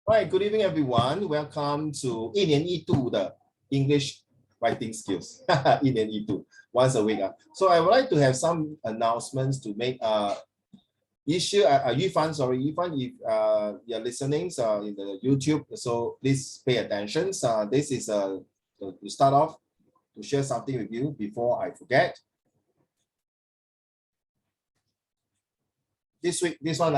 Right, good evening, everyone. Welcome to 一年一度 the English writing skills. 一年一度 once a week. So I would like to have some announcements to make. Yifan, if you're listening in the YouTube, so please pay attention. This is to start off to share something with you before I forget. This week, this one,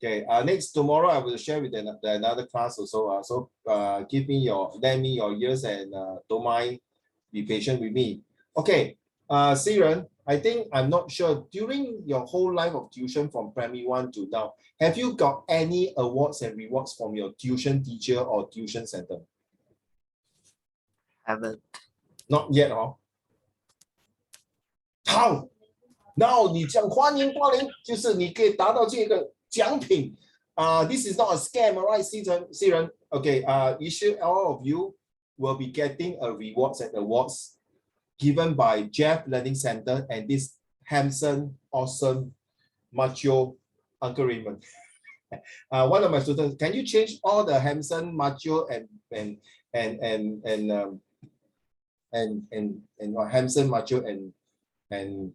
okay. Next tomorrow I will share with another class also. So lend me your ears and don't mind, be patient with me. Okay, Siren, I think I'm not sure. During your whole life of tuition from primary 1 to now, have you got any awards and rewards from your tuition teacher or tuition center? Haven't. Not yet, huh? How? Now 你讲欢迎光临，就是你可以达到这个奖品。This is not a scam, right, Siren? Okay, all of you will be getting a rewards and awards given by Jeff Learning Center and this handsome, awesome, macho Uncle Raymond. One of my students, can you change all the handsome, macho and handsome, macho and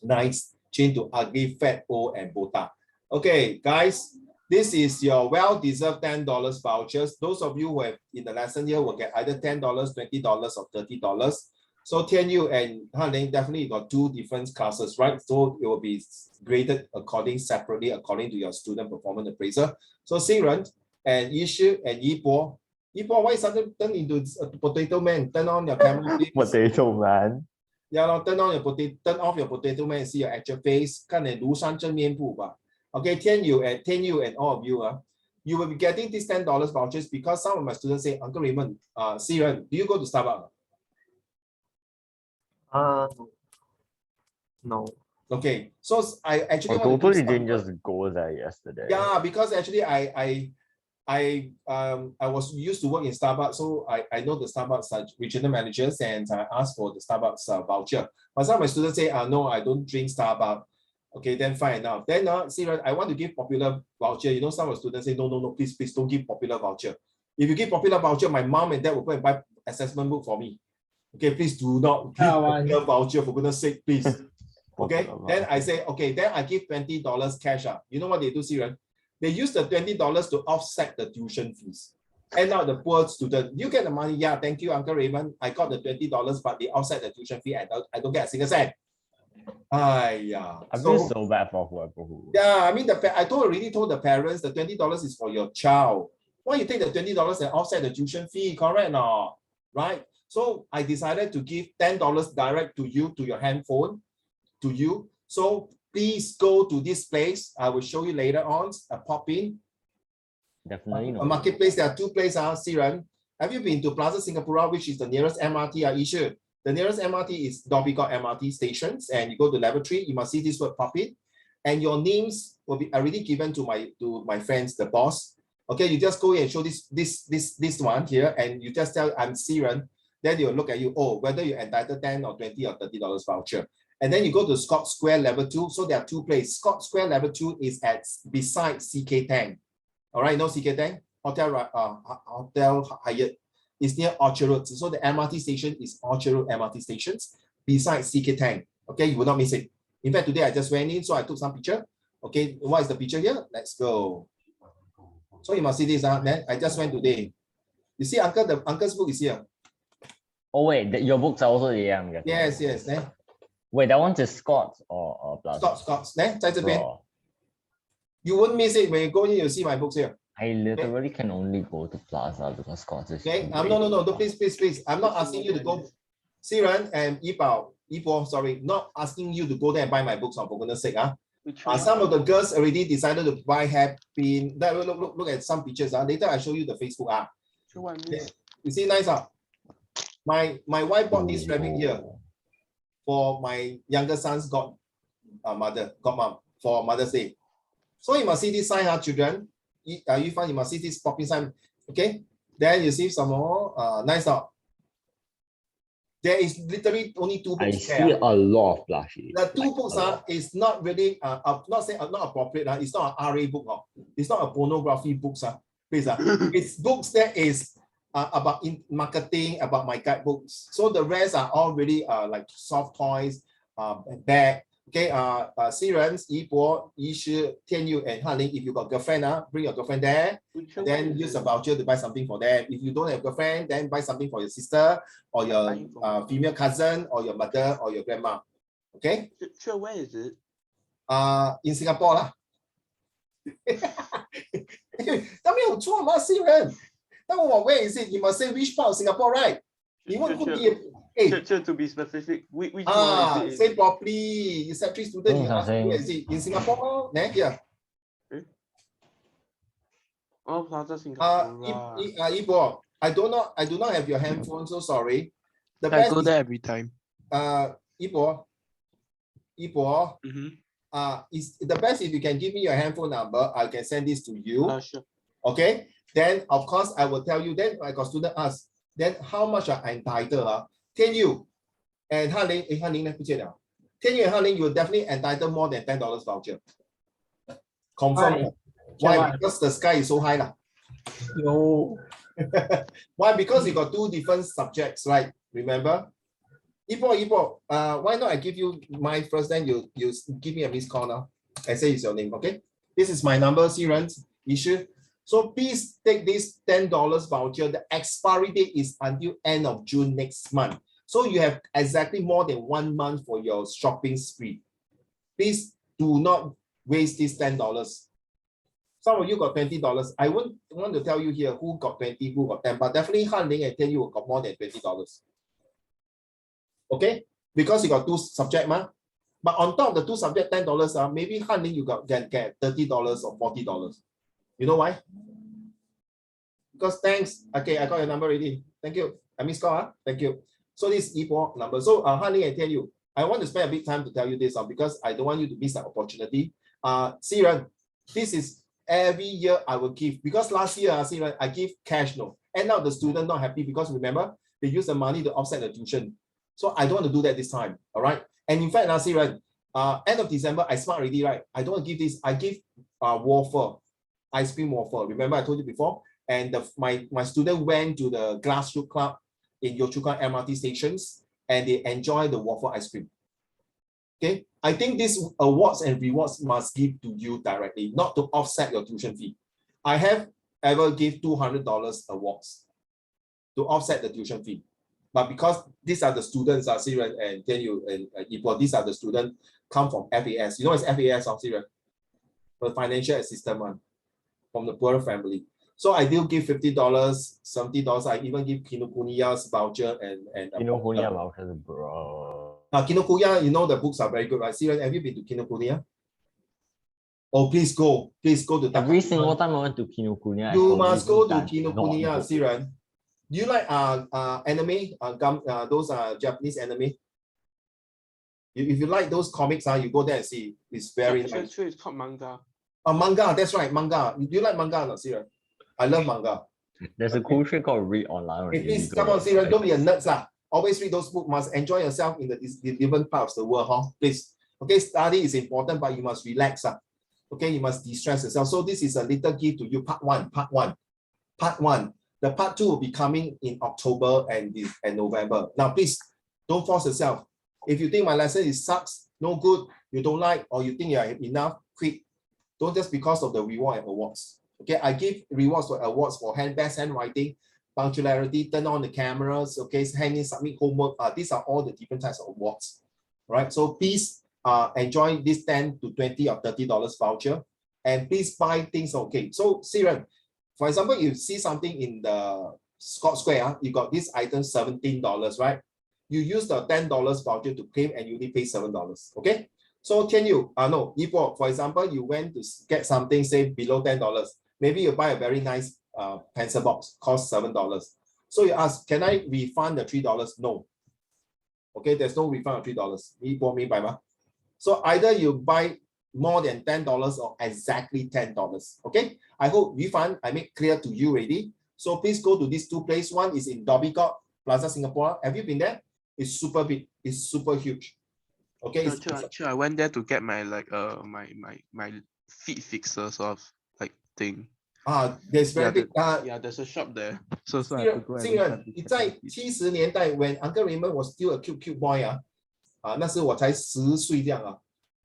nice change to ugly, fat, old, and botak. Okay, guys, this is your well-deserved $10 vouchers. Those of you who have in the lesson here will get either $10, $20, or $30. So Tianyu and Hanling definitely got two different classes, right? So it will be graded separately according to your student performance appraiser. So Siren and Yishu and Yibo, why suddenly turn into a potato man? Turn on your camera, please. Potato man. Yeah, turn off your potato man and see your actual face. 看你庐山真面目吧. Okay, Tianyu and all of you, you will be getting these $10 vouchers because some of my students say, Uncle Raymond, Siren, do you go to Starbucks? No. Okay, so I actually totally didn't just go there yesterday. Yeah, because actually I was used to work in Starbucks, so I know the Starbucks regional managers, and I asked for the Starbucks voucher. But some of my students say, no, I don't drink Starbucks. Okay, then fine enough. Then Siren, I want to give popular voucher. You know, some of the students say, no, please don't give popular voucher. If you give popular voucher, my mom and dad will go and buy assessment book for me. Okay, please do not give popular voucher, for goodness sake, please. Okay, then I say, okay, then I give $20 cash. You know what they do, Siren? They use the $20 to offset the tuition fees. And now the poor student, you get the money. Yeah, thank you, Uncle Raymond. I got the $20, but they offset the tuition fee. I don't get a single cent. Yeah. I feel so bad for whoever who. Yeah, I mean, I already told the parents the $20 is for your child. Why you take the $20 and offset the tuition fee? Correct or right? So I decided to give $10 direct to you, to your handphone, to you. So please go to this place. I will show you later on. A pop-in. Definitely. A marketplace. There are two places. Siren, have you been to Plaza Singapura, which is the nearest MRT? Ishu? The nearest MRT is Dhoby Ghaut MRT stations, and you go to level 3. You must see this word pop-in, and your names will be already given to my friends, the boss. Okay, you just go in and show this one here, and you just tell I'm Siren. Then they will look at you. Oh, whether you're entitled $10 or $20 or $30 voucher. And then you go to Scott Square level 2. So there are two places. Scott Square level 2 is beside CK Tang. All right, no CK Tang? Hotel Hyatt. It's near Orchard Road. So the MRT station is Orchard Road MRT stations beside CK Tang. Okay, you will not miss it. In fact, today I just went in, so I took some picture. Okay, what is the picture here? Let's go. So you must see this. Then I just went today. You see, the uncle's book is here. Oh wait, your books are also young. Yes. Wait, that one's is Scots or Plaza? Scots. You won't miss it when you go in. You see my books here. I literally can only go to Plaza because Scots is. Okay. No. Please. I'm not asking you to go. Siren and Ipo, sorry, not asking you to go there and buy my books. For goodness sake, some of the girls already decided to buy hairpin. Look at some pictures. Later I show you the Facebook. You see, nice. My wife bought this rabbit here for my younger son's godmom for Mother's Day. So you must see this sign, children. You must see this popping sign. Okay, then you see some more. Nice. There is literally only two books. I see a lot of blushes. The two books is not really not appropriate. It's not an RA book. It's not a pornography books, please. It's books that is about in marketing, about my guidebooks. So the rest are all really like soft toys, bag. Okay, Sirens, Yibo, Yishi, Tianyu, and Hanling. If you got girlfriend, bring your girlfriend there. Then use a voucher to buy something for them. If you don't have girlfriend, then buy something for your sister or your female cousin or your mother or your grandma. Okay? Sure, where is it? In Singapore lah. 那没有错吗，Siren？那我 where is it? You must say which part of Singapore, right? You want to be Sure, to be specific, which one is it? Say properly. You said 3 students. You ask where is it? In Singapore? Here. Oh, Plaza Singapore. Ibo, I do not have your handphone, so sorry. The I best go is, there every time. Ibo, is the best if you can give me your handphone number, I can send this to you. Sure. Okay. Then of course I will tell you. Then I got student ask, then how much are entitled? Tianyu and Hanling, Hanling 不见了. Tianyu and Hanling, you will definitely entitled more than $10 voucher. Confirm. Why? Because the sky is so high lah. No. Why? Because you got 2 different subjects, right? Remember? Ipo, why not I give you my first, then you give me a missed call now. I say it's your name, okay? This is my number, Siren issue. So please take this $10 voucher. The expiry date is until end of June next month. So you have exactly more than 1 month for your shopping spree. Please do not waste this $10. Some of you got $20. I won't want to tell you here who got 20, who got 10, but definitely Hanling and Tianyu got more than $20. Okay, because you got 2 subject, but on top of the 2 subject, $10, maybe Hanling you can get $30 or $40. You know why? Because thanks. Okay, I got your number already. Thank you. I missed call. Thank you. So this E4 number. So Hanling and Tianyu, I want to spend a bit time to tell you this because I don't want you to miss that opportunity. Siren, this is every year I will give, because last year Siren, I give cash no. End up the student not happy because remember they use the money to offset the tuition. So I don't want to do that this time. All right. And in fact, last year, end of December, I smart already, right? I don't want to give this. I give waffle, ice cream waffle. Remember I told you before? And my student went to the Grassroots Club in Yio Chu Kang MRT stations and they enjoy the waffle ice cream. Okay. I think these awards and rewards must give to you directly, not to offset your tuition fee. I have ever give $200 awards to offset the tuition fee. But because these are the students, Siren and Tianyu and Ipo, these are the students come from FAS. You know it's FAS of Siren, the financial assistance one from the poorer family. So I do give $50, $70. I even give Kinokuniya's voucher and Kinokuniya vouchers, bro. Kinokuniya, you know the books are very good, right? Siren, have you been to Kinokuniya? Oh, please go to Every single time I went to Kinokuniya, you must go to Kinokuniya, Siren. Do you like anime? Those Japanese anime? If you like those comics, you go there and see. It's very nice. Sure, it's called manga. Manga, that's right, manga. Do you like manga, no, Siren? I love manga. There's a cool trick called read online. Hey, please come on, Siren, don't be a nerd. Always read those books. Must enjoy yourself in the different parts of the world, huh? Please. Okay, study is important, but you must relax. Okay, you must de-stress yourself. So this is a little gift to you. Part one. The part 2 will be coming in October and November. Now, please don't force yourself. If you think my lesson is sucks, no good, you don't like, or you think you are enough, quit. Don't just because of the reward and awards. Okay, I give rewards for awards for best handwriting, punctuality, turn on the cameras, okay, handing, submit homework. These are all the different types of awards. Right? So please enjoy this $10 to $20 or $30 voucher. And please buy things. Okay. So Siren, for example, you see something in the Scott Square, you got this item $17, right? You use the $10 voucher to claim and you only pay $7. Okay. So can you, Ipo, for example, you went to get something, say below $10. Maybe you buy a very nice pencil box, cost $7. So you ask, can I refund the $3? No. Okay, there's no refund of $3. Ipo, me buy. So either you buy more than $10 or exactly $10. Okay, I hope refund I make clear to you already. So please go to these 2 places. One is in Dhoby Ghaut Plaza Singapore. Have you been there? It's super big. It's super huge. Okay. Sure, I went there to get my my feet fixer sort of, like thing. There's very big. Yeah, there's a shop there. So I have to go and 竟然你在70年代 when Uncle Raymond was still a cute boy 那时我才10岁这样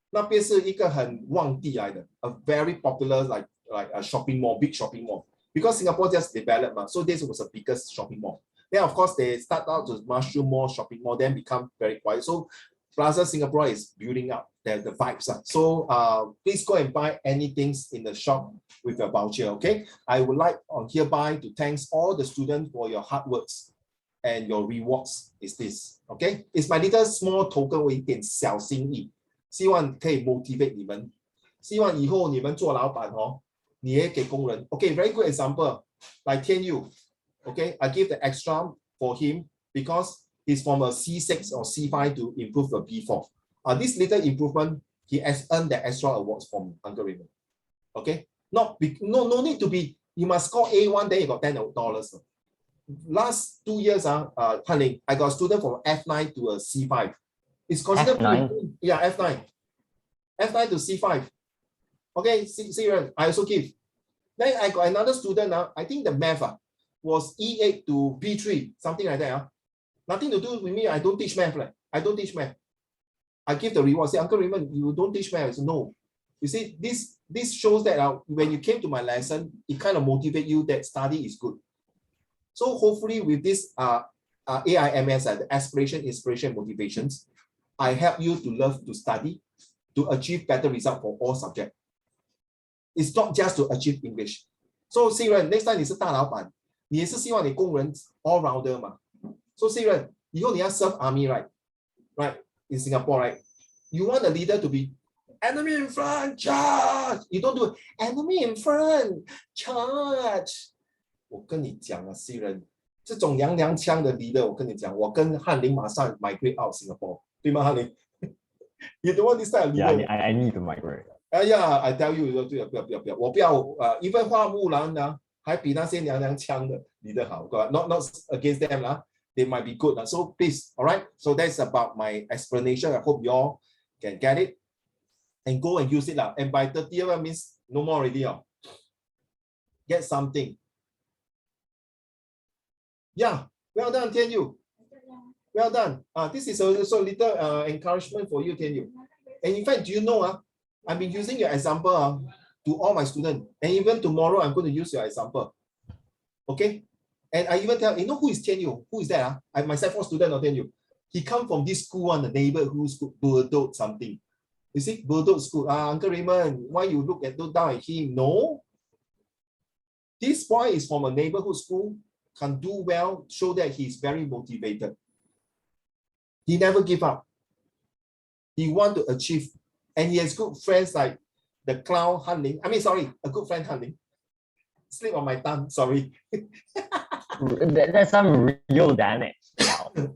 那边是一个很旺地来的 a very popular like a shopping mall, big shopping mall. Because Singapore just developed so this was the biggest shopping mall. Then of course they start out to mushroom more shopping mall, then become very quiet. So Plaza Singapore is building up the vibes. So please go and buy anything in the shop with a voucher, okay? I would like on hereby to thank all the students for your hard works and your rewards is this, okay? It's my little small token 我一点小心意，希望可以 motivate 你们，希望以后你们做老板你也给工人 ，okay? Very good example, like Tian Yu, okay? I give the extra for him because he's from a C6 or C5 to improve a B4. This little improvement, he has earned the extra awards from Uncle Raymond. Okay, no need to be. You must score A1, then you got $10. Last 2 years, honey, I got a student from F9 to a C5. It's considered F9? Yeah, F9. F9 to C5. Okay, serious. I also give. Then I got another student now. I think the math was E8 to B3, something like that. Nothing to do with me. I don't teach math. I don't teach math. I give the reward. Say, Uncle Raymond, you don't teach math. I say, no. You see, this shows that when you came to my lesson, it kind of motivates you that study is good. So hopefully with this AIMS, the aspiration, inspiration, motivations, I help you to love to study, to achieve better result for all subjects. It's not just to achieve English. So Siren, next time 你是大老板，你也是希望你工人 all rounder 嘛。So Siren, 以后你要 serve army, right? In Singapore, right? You want the leader to be enemy in front, charge. You don't do enemy in front, charge. 我跟你讲Siren, 这种娘娘腔的 leader, 我跟你讲，我跟翰林马上 migrate out Singapore, 对吗，翰林？ You don't want this type of leader. Yeah, I need to migrate. Yeah, I tell you, 不要，我不要，even 花木兰还比那些娘娘腔的 leader 好， not against them they might be good. So please, all right? So that's about my explanation. I hope you all can get it and go and use it. And by 30th means no more already. Get something. Yeah, well done, Tian Yu. Well done. This is also a little encouragement for you, Tian Yu. And in fact, do you know, I've been using your example to all my students. And even tomorrow, I'm going to use your example. Okay? And I even tell, you know who is Tian Yu? Who is that? I myself a student of Tian Yu. He come from this school the neighborhood school, Burdot something. You see, Burdot school. Uncle Raymond, why you look down at him? No. This boy is from a neighborhood school, can do well, show that he's very motivated. He never give up. He want to achieve. And he has good friends like the clown Han Ling. A good friend Han Ling. Slip on my tongue, sorry. That's some real damage.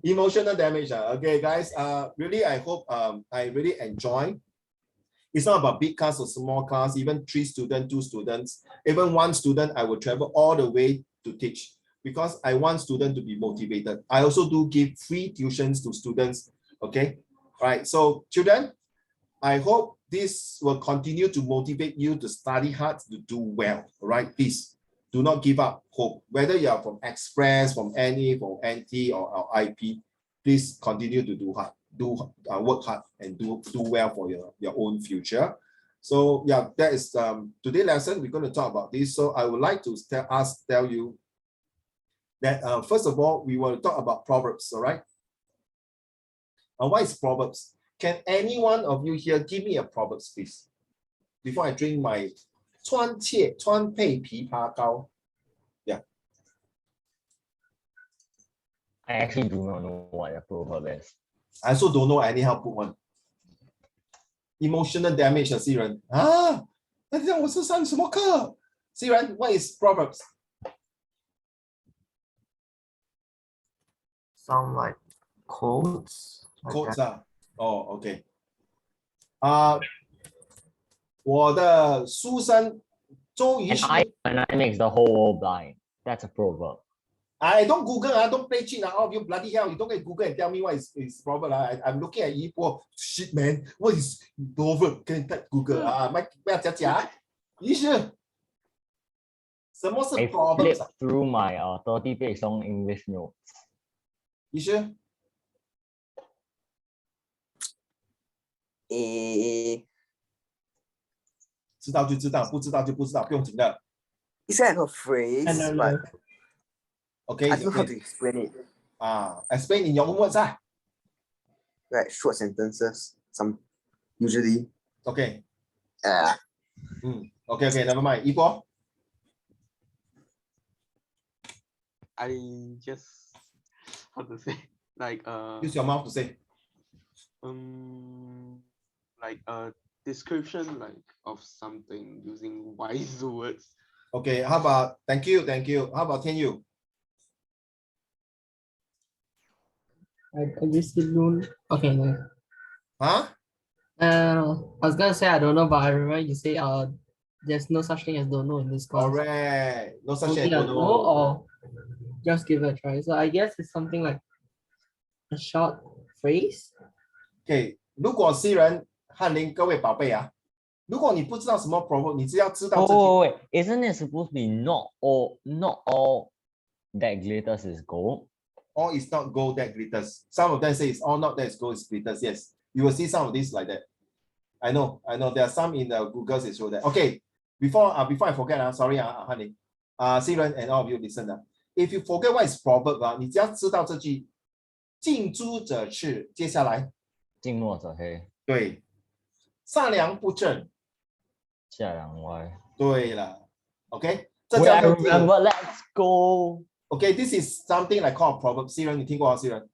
Emotional damage. Okay, guys. Really, I hope I really enjoy. It's not about big class or small class, even 3 students, 2 students, even 1 student, I will travel all the way to teach because I want students to be motivated. I also do give free tuitions to students. Okay. All right. So children, I hope this will continue to motivate you to study hard, to do well. All right. Please do not give up hope. Whether you are from Express, from NE, from NT or IP, please continue to do hard. Work hard and do well for your own future. So yeah, that is today's lesson. We're going to talk about this. So I would like to tell you that first of all, we will talk about Proverbs. All right. What is Proverbs? Can any one of you here give me a Proverbs, please? Before I drink my 川配枇杷膏. Yeah. I actually do not know what a proverb is. I also don't know anyhow put one. Emotional damage 西人那这样我是上什么课？西人 what is Proverbs? Sound like quotes. Quotes Oh, okay. 我的书生周瑜 An eye makes the whole world blind. That's a proverb. I don't Google, don't play cheat. All of you bloody hell, you don't get Google and tell me what is proverb. I'm looking at Yipo. Shit, man, what is proverb? Can you type Google? 不要假假，医生。什么是 I proverbs flipped through my 30-page long English notes. 医师知道就知道，不知道就不知道，不用紧的。 It's like a phrase, I don't but know. OK， I don't know how to explain it. explain in your own words 啊。 Like short sentences, some usually. OK， Uh, OK，never mind。一波 I just how to say like use your mouth to say。 like a description like of something using wise words. OK，how about thank you thank you？How about 天佑 I just don't. Okay, no. 啊？ I was gonna say I don't know, but I remember you say there's no such thing as don't know in this class. Correct，no such Only thing a as no don't know。 or just give it a try. So I guess it's something like a short phrase. OK， 如果 C 人翰林各位宝贝啊，如果你不知道什么 proverb， 你只要知道这 Oh, 题 wait, isn't it supposed to be not all that glitters is gold? all is not gold that glitters. Some of them say it's all not that is gold is glitters. Yes, you will see some of these like that. I know. There are some in the Googles that show that. Okay, before I forget, sorry, honey, C 人 and all of you listen. If you forget what is proverb, 你只要知道这句近朱者赤，接下来近墨者黑，对，上梁不正，下梁歪。对了 ，OK， 这 Wait, 叫 I 做 remember. Let's go. Okay, this is something like called proverb. C 人，你听过啊 ？C 人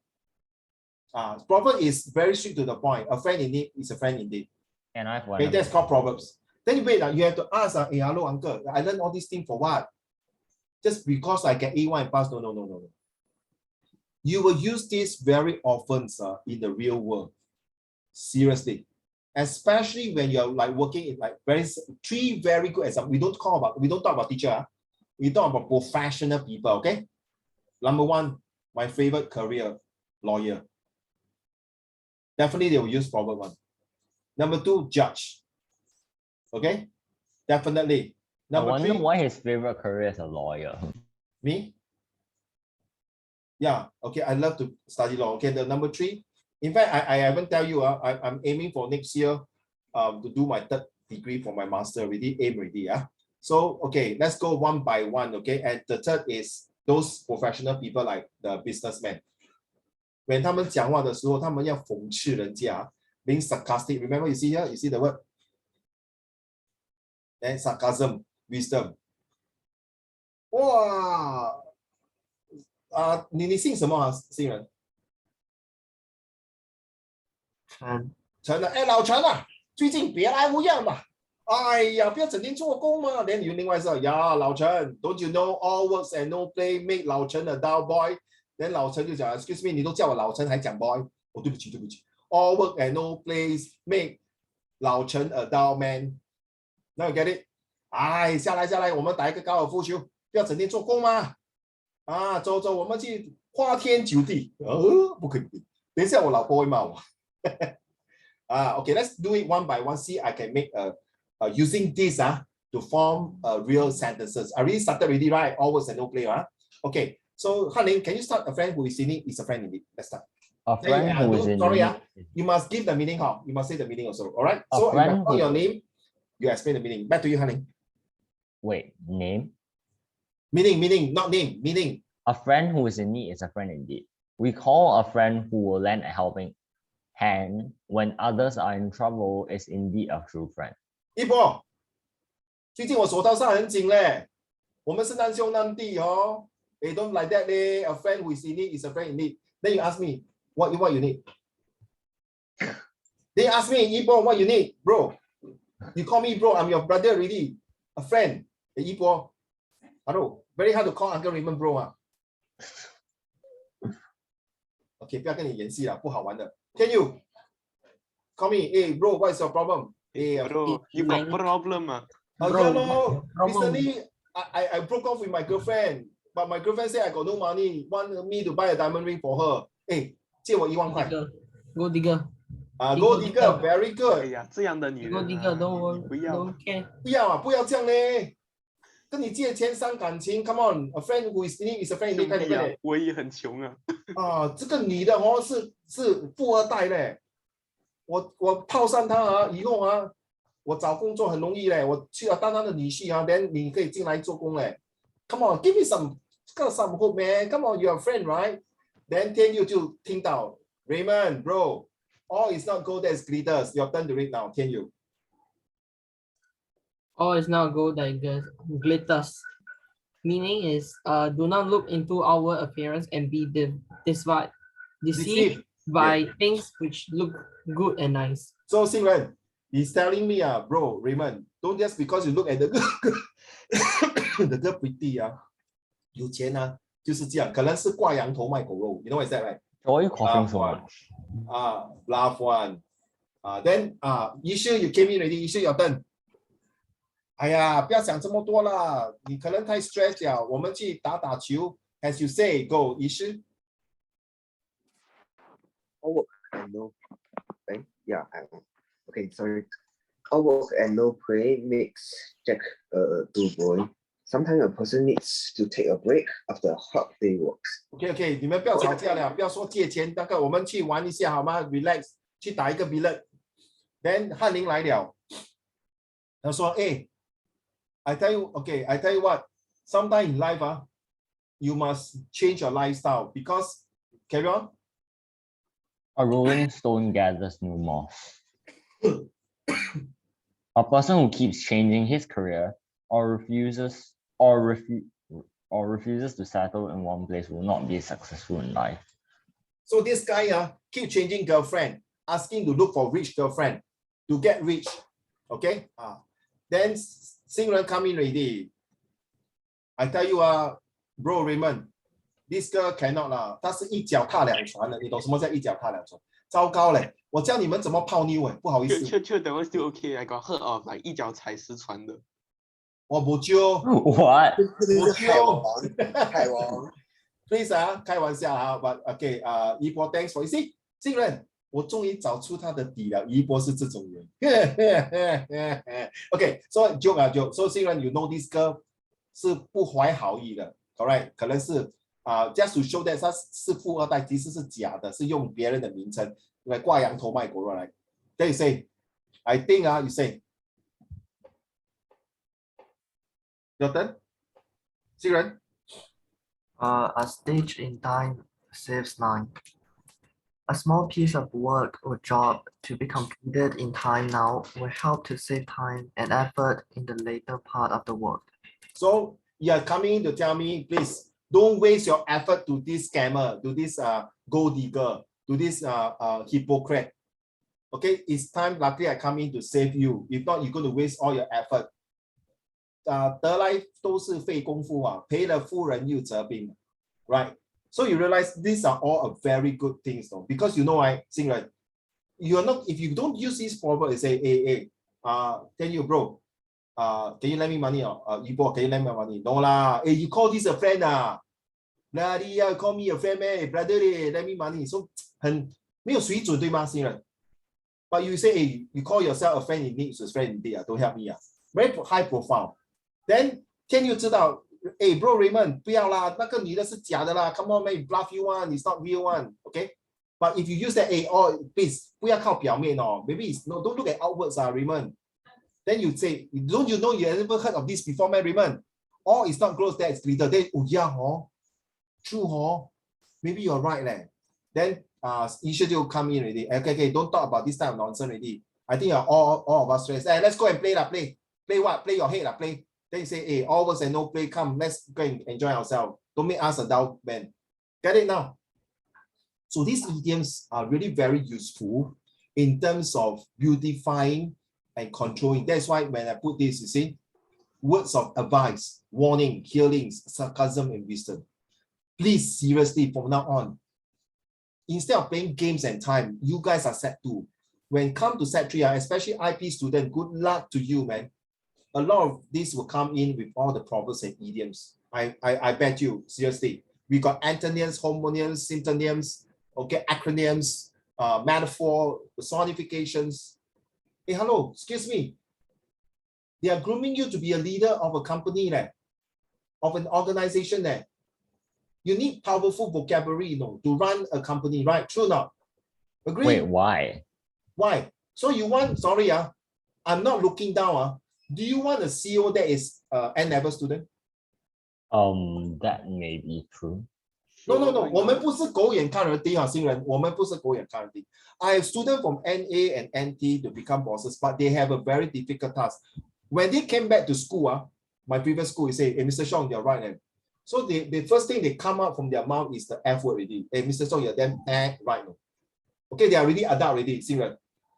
proverb is very straight to the point. A friend in need is a friend indeed. And I've one. Okay, that's called proverbs. Then you wait, you have to ask, hey, hello, uncle, I learned all these things for what? Just because I get A1 and pass? No. You will use this very often in the real world. Seriously. Especially when you're like working in like three very good examples. We don't talk about teacher. We talk about professional people, okay? Number one, my favorite career, lawyer. Definitely they will use proverb one. Number two, judge. Okay, definitely. I Number wonder three, why his favorite career is a lawyer. me. Yeah, okay, I love to study law. Okay, the number three. In fact, I haven't tell you, I'm aiming for next year to do my third degree for my master already, aim already. So, okay, let's go one by one, okay? And the third is those professional people like the businessmen. When 他们讲话的时候，他们要讽刺人家 being sarcastic. Remember, you see here, you see the word? And sarcasm, wisdom. 哇，你姓什么啊？姓人？陈啊，哎，老陈啊，最近别来无恙嘛。哎呀，不要整天做工嘛。连你另外说呀，老陈 ，Don't you know all works and no play make 老陈 a dull boy？ 连老陈就讲 ，Excuse me， 你都叫我老陈还讲 boy？ 哦，对不起。All work and no plays make 老陈 a dull man。Now you get it？ 哎，下来，我们打一个高尔夫球，不要整天做工嘛。走，我们去花天酒地。不可以，等一下我老婆会骂我。Okay, let's do it one by one. See, I can make using this to form real sentences. I already started already, right? All words and no play, Okay, so Hanling, can you start? A friend who is in need is a friend indeed. Let's start. A friend who is in sorry, need. you must give the meaning. How? You must say the meaning also. All right. A So if I friend call who- your name, you explain the meaning. Back to you, Hanling. Wait, name? Meaning, not name. Meaning. A friend who is in need is a friend indeed. We call a friend who will lend a helping hand when others are in trouble is indeed a true friend. 一波，最近我手套上很紧嘞，我们是难兄难弟哦。They don't like that leh. A friend who is in need is a friend in need. Then you ask me, what you need? They ask me, Ibo, what you need, bro? You call me bro, I'm your brother already. A friend. Hey, Ibo. Hello. Very hard to call Uncle Raymond bro Okay, 不要跟你演戏了，不好玩的。Can you call me? Hey, bro, what is your problem? Hey, Bro, you got problem. yeah, Bro, no. problem. Recently, I broke off with my girlfriend, but my girlfriend said I got no money, want me to buy a diamond ring for her. Hey, 借我1万块。 Go digger. Go digger, very 哎 good. 呀，这样的女人 Go digger. 啊， Don't 你不要 don't care. 不要这样嘞。跟你借钱伤感情 ，Come on，a friend who is in need is a friend in need，快点快点。我也很穷啊。啊，这个女的哦是富二代嘞，我套上她啊，以后啊，我找工作很容易嘞，我去当她的女婿啊，then 你可以进来做工嘞。Come on, give me some hope, man. Come on, you're a friend, right? Then 天佑就听到 Raymond, bro, all is not gold that glitters. Your turn to read now, 天佑。All is not gold that glitters. Meaning is, do not look into outward appearance and be deceived Deceived. by things which look good and nice. So 新人 he's telling me bro Raymond, don't just because you look at the girl, the girl pretty 有钱就是这样，可能是挂羊头卖狗肉。You know what is that, right? Why are you coughing so much? Laugh one. Then issue you came in already. Issue your turn. 哎呀，不要想这么多啦，你可能太 stress 了。我们去打球 ，as you say, go issue. All work and no play. Yeah, okay, sorry. All work and no play makes Jack a dull boy. Sometimes a person needs to take a break after a hard day works. OK， 你们不要吵架了，不要说借钱，那个我们去玩一下好吗 ？Relax， 去打一个 billiard。Then 翰林来了，他说：“哎。” I tell you, okay, I tell you what, sometime in life, you must change your lifestyle because, carry on. A rolling stone gathers new moss. A person who keeps changing his career or refuses to settle in one place will not be successful in life. So this guy keep changing girlfriend, asking to look for rich girlfriend to get rich. Okay? Then 新人 come in already. I tell you bro Raymond, this girl cannot 啦，她是一脚踏两船的，你懂什么叫一脚踏两船？糟糕嘞，我教你们怎么泡妞不好意思。That one still okay. I got heard of like 一脚踩十船的。我不教。What? 我教。太王。Please 开玩笑but okay 一波 thanks for you see 新人。我终于找出他的底了，一波是这种人。OK， so joke so 新人 you know this girl 是不怀好意的 ，correct？ 可能是just to show that 他是富二代，其实是假的，是用别人的名称来挂羊头卖狗肉来。Then you say, I think you say, your turn， 新人。A stage in time saves nine. A small piece of work or job to be completed in time now will help to save time and effort in the later part of the work. So you are coming to tell me, please don't waste your effort to this scammer, to this gold digger, to this hypocrite. Okay, it's time. Luckily, I come in to save you. If not, you're going to waste all your effort. 得来都是费功夫赔了夫人又折兵 right? So you realize these are all a very good things though, because you know why, Singlet, you're not, if you don't use this proverb and say, hey, tell you bro, can you lend me money Ibo, can you lend me money? No lah, hey, you call this a friend bloody call me a friend man, brother lend me money. So 很没有水准对吗 Singlet? But you say, hey, you call yourself a friend in need, so a friend in need don't help me very high profile. Then 天佑知道hey bro Raymond 不要啦，那个女的是假的啦 come on man, bluff you one, it's not real one, okay? But if you use that please 不要靠表面maybe it's no, don't look at outwards Raymond. Then you say, don't you know you ever heard of this before man Raymond? All is not gross, that's glitter. Then yeah true maybe you're right Then issue will come in already. Okay, don't talk about this type of nonsense already. I think all of us stressed. Hey, let's go and play play what? Play your head play. Then you say, hey, all works and no play, come, let's go and enjoy ourselves. Don't make us a dull man. Get it now? So these idioms are really very useful in terms of beautifying and controlling. That's why when I put this, you see, words of advice, warning, healings, sarcasm, and wisdom. Please, seriously, from now on, instead of playing games and time, you guys are set 2. When come to set 3, especially IP student, good luck to you, man. A lot of this will come in with all the proverbs and idioms. I bet you, seriously. We got antonyms, homonyms, synonyms, okay, acronyms, metaphor, personifications. Hey, hello, excuse me. They are grooming you to be a leader of a company. of an organization there. You need powerful vocabulary, to run a company, right? True or not? Agree? Wait, why? Why? So you want, sorry, I'm not looking down. Do you want a CEO that is N-level student? That may be true. No, Sure, why 我们 not? 不是狗眼看人低新人，我们不是狗眼看人低。I have students from NA and NT to become bosses, but they have a very difficult task. When they came back to school, my previous school, they say, hey, Mr. Xiong, you're right. So the first thing they come out from their mouth is the F word already. Hey, Mr. Xiong, you're damn right. Okay, they are really adult already, Xingren.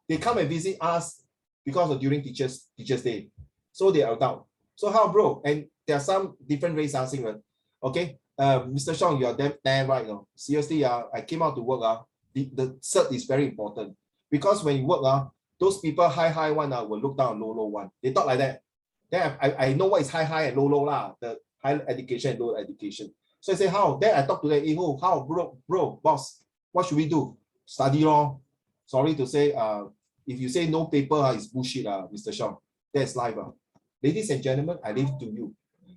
They come and visit us because of during Teachers Day. So they are adult. So how, bro? And there are some different races, Xingren. Okay. Mr. Xiong, you are damn right. Seriously, I came out to work. The cert is very important because when you work, those people high one will look down low one. They talk like that. Then I know what is high and low lah. The high education and low education. So I say how? Then I talk to them. How, bro, boss? What should we do? Study lor. Sorry to say, if you say no paper, it's bullshit, Mr. Xiong. That's life. Ladies and gentlemen, I leave to you.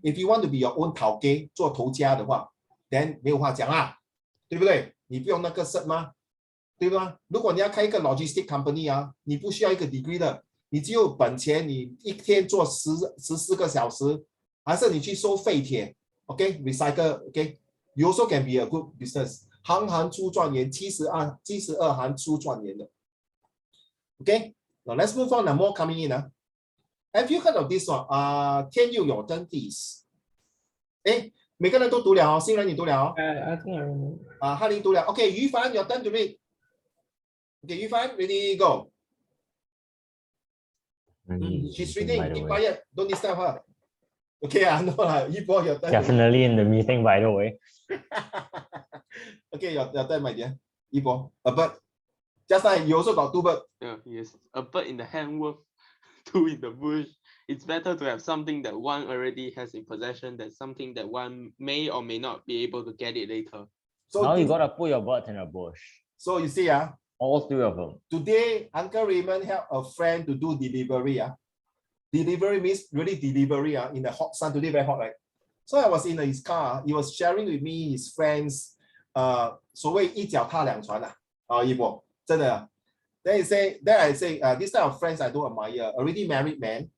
If you want to be your own 头家做头家的话 then 没有话讲啦，对不对？你不用那个 cert 吗？对吗？如果你要开一个 logistic company 你不需要一个 degree 的，你只有本钱，你一天做14个小时，还是你去收废铁 ，OK recycle OK you also can be a good business， 行行出状元，72行出状元的 ，OK now let's move on more coming in Have you heard of this one? 天佑有真 this. 每个人都读了新人你读了 I think I remember. 翰林读了 OK 于凡 your turn to read. Okay 于凡 ready go. She's reading by the keep way. quiet don't disturb her. Okay no lah 一波 your turn. Definitely in the meeting, by the way. Okay your turn my dear 一波 a bird. Just like you also got two bird. Yeah, yes. A bird in the hand worth two in the bush. It's better to have something that one already has in possession than something that one may or may not be able to get it later. So Now you this- gotta put your birds in a bush. so you see All three of them. today Uncle Raymond helped a friend to do delivery Delivery means really delivery in the hot sun. Today very hot, right? So I was in his car. He was sharing with me his friends. 所谓一脚踏两船一波真的。Then I say, this type of friends I don't admire. Already married man,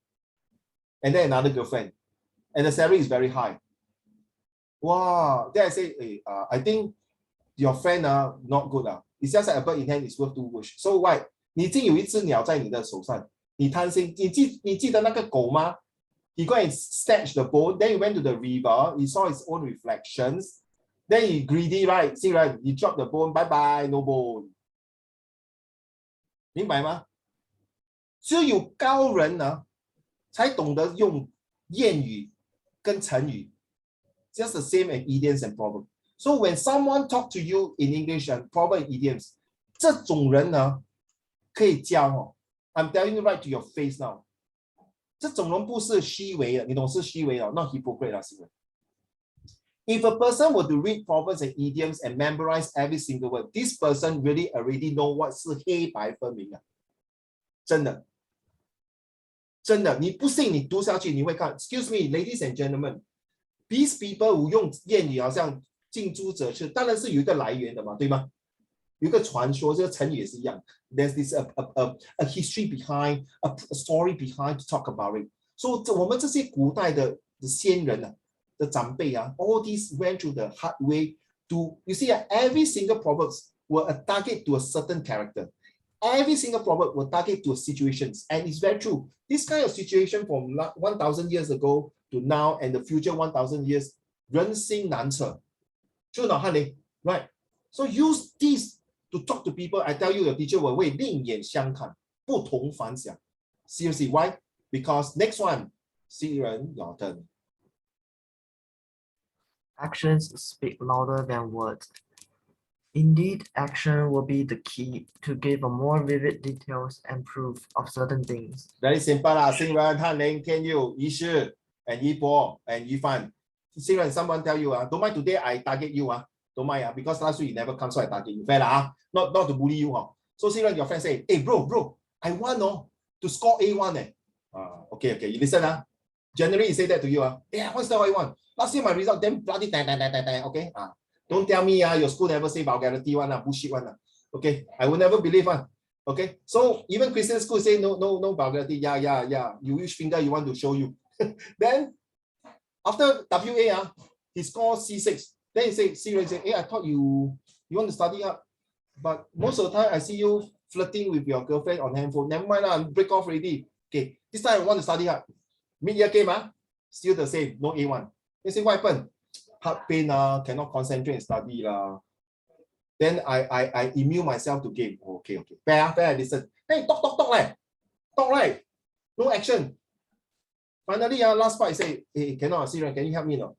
and then another girlfriend, and the salary is very high. Wow. Then I say, hey, I think your friend not good It's just like a bird in hand is worth two bush. So why? 你已经有一只鸟在你的手上。你贪心，你记得那个狗吗？ He go and snatch the bone, then he went to the river, he saw his own reflections, then he greedy, right? See, right? He dropped the bone, bye bye, no bone. 明白吗？只有高人才懂得用谚语跟成语 just the same as idioms and proverbs. So when someone talk to you in English and proverb and idioms, 这种人可以教I'm telling you right to your face now. 这种人不是虚伪的，你懂是虚伪的 not hypocrite 是不是 If a person were to read proverbs and idioms and memorize every single word, this person really already know what 是黑白分明真的，真的，你不信你读下去你会看。Excuse me, ladies and gentlemen, these people who 用谚语好像近朱者赤，当然是有一个来源的嘛，对吗？有一个传说，这个成语也是一样。There's this a history behind, a story behind to talk about it. So 我们这些古代的先人的长辈all these went through the hard way to, you see every single proverbs will target to a certain character. Every single proverb will target to situations, and it's very true. This kind of situation from 1,000 years ago to now and the future 1,000 years, 人心难测。True or not, honey? Right? So use this to talk to people. I tell you, your teacher will 会另眼相看，不同凡响。Seriously, why? Because next one, 新人your turn. Actions speak louder than words. Indeed, action will be the key to give a more vivid details and proof of certain things. Very simple 啦，新人、翰林、天佑、于是 and 一波 and 于帆。新人 someone tell you don't mind today I target you don't mind because last week you never come so I target you. Fair lah not to bully you So新人 your friend say, hey bro, I want to score A1 okay you listen January, he say that to you. Yeah, what's that what you want? Last year my result damn bloody okay. Don't tell me your school never say vulgarity one, bullshit one. Okay, I will never believe one. Okay, so even Christian school say no vulgarity. Yeah. You which finger you want to show you? Then after WA, he scored C6. Then he say, seriously, hey, I thought you want to study up, but most of the time I see you flirting with your girlfriend on handphone. Never mind, break off already. Okay, this time I want to study hard. Mid-year game, still the same, no A1. They say, what happened? Heart pain, cannot concentrate and study. Then I immune myself to game. Okay. Fair, listen. Hey, talk, right? No action. Finally, last part I say, hey, cannot, Siren, can you help me now?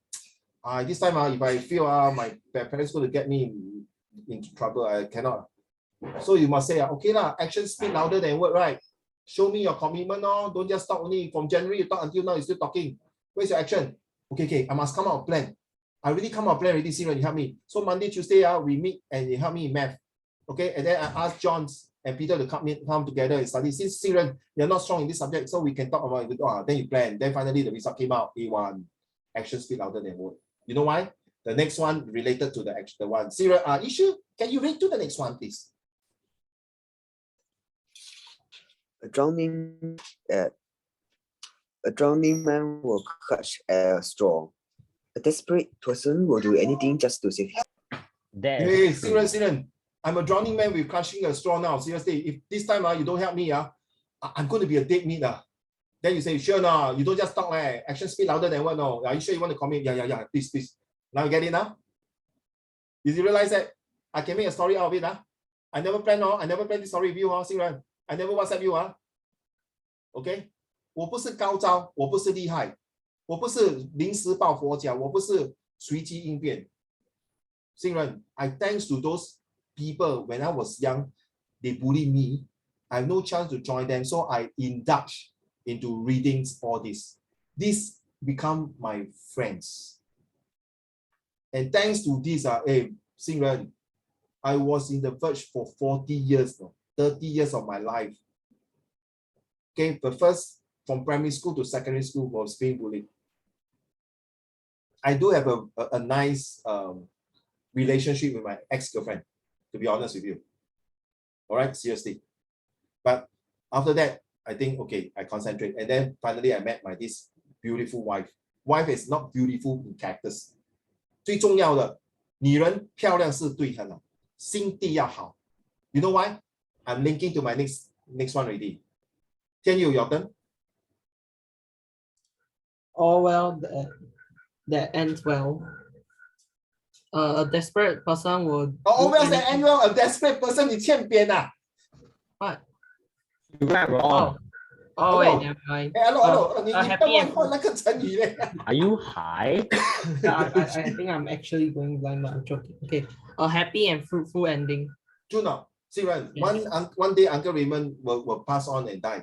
This time, if I feel my parents going to get me into trouble, I cannot. So you must say, okay, action speak louder than word, right? Show me your commitment, don't just talk only. From January, you talk until now, you're still talking. Where's your action? Okay, I must come out with a plan. I really come out with a plan already, Siren, you help me. So Monday, Tuesday, we meet and you help me in math. Okay, and then I ask John and Peter to come together and study. Since Siren, you're not strong in this subject, so we can talk about it. Then you plan. Then finally, the result came out, A1. Action speak louder than word. You know why? The next one related to the one. Siren, issue, can you read to the next one, please? A drowning man will clutch at a straw. A desperate person will do anything just to save his. Hey, Siren, I'm a drowning man with clutching a straw now. Seriously, if this time you don't help me, I'm going to be a dead meat. Then you say, sure, no, you don't just talk. Action speak louder than what? No, are you sure you want to commit? Yeah, please. Now you get it now? Did you realize that I can make a story out of it? I never planned, I never planned this story with you, Siren. I never WhatsApp you, OK， 我不是高招，我不是厉害，我不是临时抱佛脚，我不是随机应变。Siren, I thanks to those people when I was young, they bullied me. I have no chance to join them, so I indulge into readings all this. This become my friends. And thanks to this, Siren, I was in the verge for 40 years, 30 years of my life. Okay, the first from primary school to secondary school was being bullied. I do have a nice relationship with my ex-girlfriend, to be honest with you. All right, seriously. But after that, I think, okay, I concentrate. And then finally, I met this beautiful wife. Wife is not beautiful in characters. 最重要的，女人漂亮是对很好，心地要好。You know why? I'm linking to my next one already. Can you, your turn? All well that ends well. A desperate person would. Oh, well, the annual, a desperate person, 你欠扁啊 What? You read wrong. Oh, Hello. wait, never mind. Hello, 你 happy and 换那个成语嘞 Are you high? I think I'm actually going blind, but I'm joking. Okay, a happy and fruitful ending. Juno, Siren, Yes. one day Uncle Raymond will pass on and die.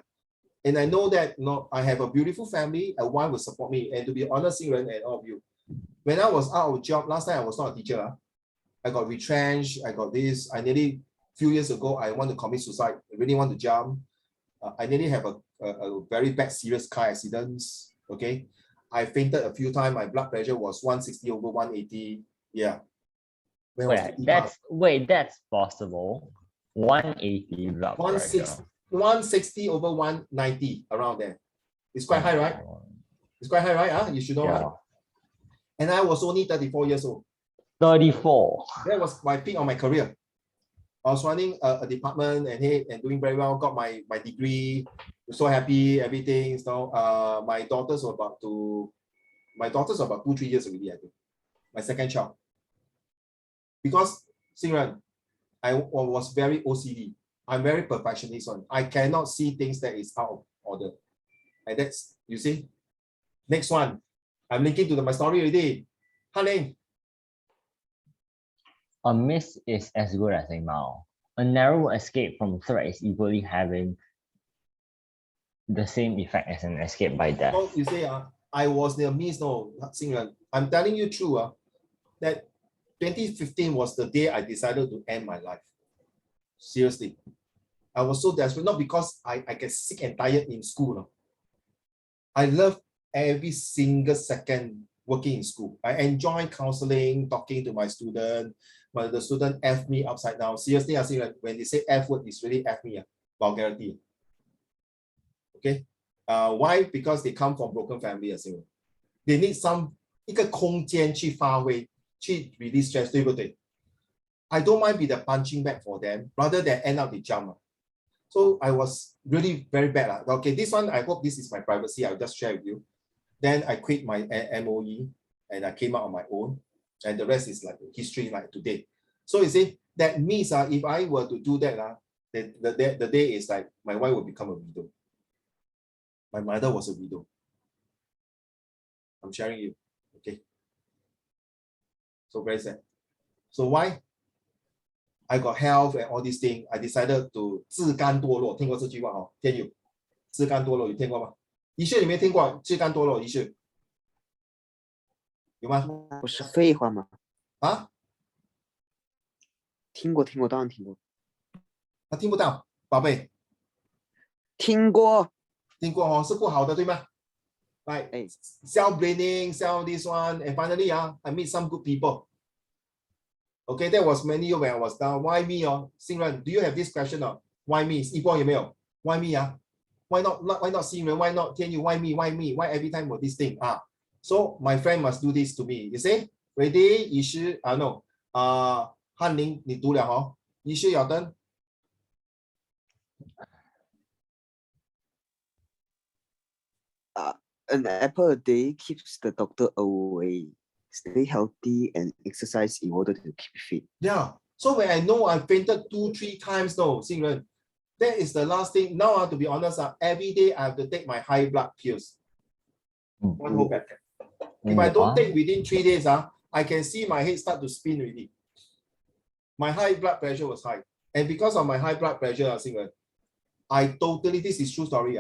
And I know that I have a beautiful family, a wife will support me. And to be honest, Siren and all of you, when I was out of job, last time I was not a teacher. I got retrenched, I got this. I nearly, few years ago, I want to commit suicide. I really want to jump. I nearly have a very bad, serious car accidents. Okay. I fainted a few times. My blood pressure was 160 over 180. Yeah. When I was 50 that's possible. 180 blood 160, pressure. 160 over 190, around there. It's quite high, right? It's quite high, right? You should know, Yeah. right? And I was only 34 years old. 34. That was my peak of my career. I was running a department and doing very well, got my degree, so happy, everything. So my daughters were about 2-3 years already, I think. My second child. Because, Siren, I was very OCD. I'm very perfectionist one. I cannot see things that is out of order. And that's, you see? Next one. I'm linking to my story already. Hanling. A miss is as good as a mile. A narrow escape from threat is equally having the same effect as an escape by death. So you say, I was near miss, no, Siren. I'm telling you true, that 2015 was the day I decided to end my life. Seriously. I was so desperate, not because I get sick and tired in school. I love every single second working in school. I enjoy counseling, talking to my student. The student F me upside down. Seriously, I see that when they say F word, it's really F me, vulgarity. Okay. Why? Because they come from broken family, they need some 一个空间去发挥，去 release stress，对不对？ I don't mind be the punching bag for them rather than end up the jump. So I was really very bad. Okay, this one, I hope this is my privacy. I'll just share with you. Then I quit my MOE and I came out on my own. And the rest is like history like today. So you see, that means if I were to do that, the day is like my wife will become a widow. My mother was a widow. I'm sharing you. Okay. So very sad. So why? I got health and all these things. I decided to 自甘堕落。听过这句话哦？天佑，自甘堕落有听过吗？仪式有没有听过自甘堕落仪式？有吗？不是废话吗？啊？听过，当然听过。听不到，宝贝。听过。听过哦，是不好的，对吗？ Like self-blaming, self this one, and finally, I meet some good people. Okay, that was many years when I was down. Why me? Xingren, do you have this question? Why me? 一波有没有 Why me? Why not? Why not Xingren? Why not Tianyu? Why me? Why me? Why every time with this thing? So my friend must do this to me. You see? Ready? 仪式no. 翰林你读了哦。仪式有灯。An apple a day keeps the doctor away. Stay healthy and exercise in order to keep fit. Yeah. So when I know I fainted 2-3 times, no, Xingren, that is the last thing. Now, to be honest, every day I have to take my high blood pills. One whole packet. If I don't take within 3 days, I can see my head start to spin already. My high blood pressure was high. And because of my high blood pressure, Xingren, I totally, this is true story.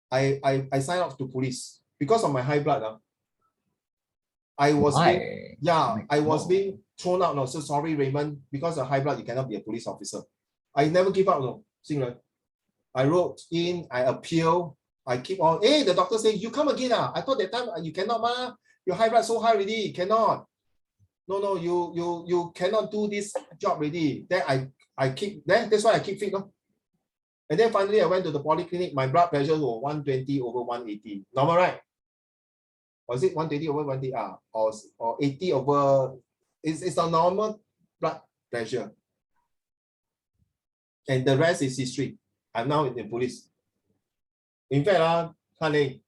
I signed up to police because of my high blood. I was being thrown out. No, so sorry, Raymond. Because of high blood, you cannot be a police officer. I never give up. No, Xingren. I wrote in. I appeal. I keep on. Hey, the doctor say you come again. I thought that time you cannot, ma. Your high blood so high already. Cannot. No, you cannot do this job already. Then I keep. Then that's why I keep fit. No. And then finally, I went to the polyclinic. My blood pressure was 120 over 180. Normal, right? Was it 120 over 180? Or 80 over? It's a normal blood pressure. And the rest is history. I'm now in the police. In fact, honey,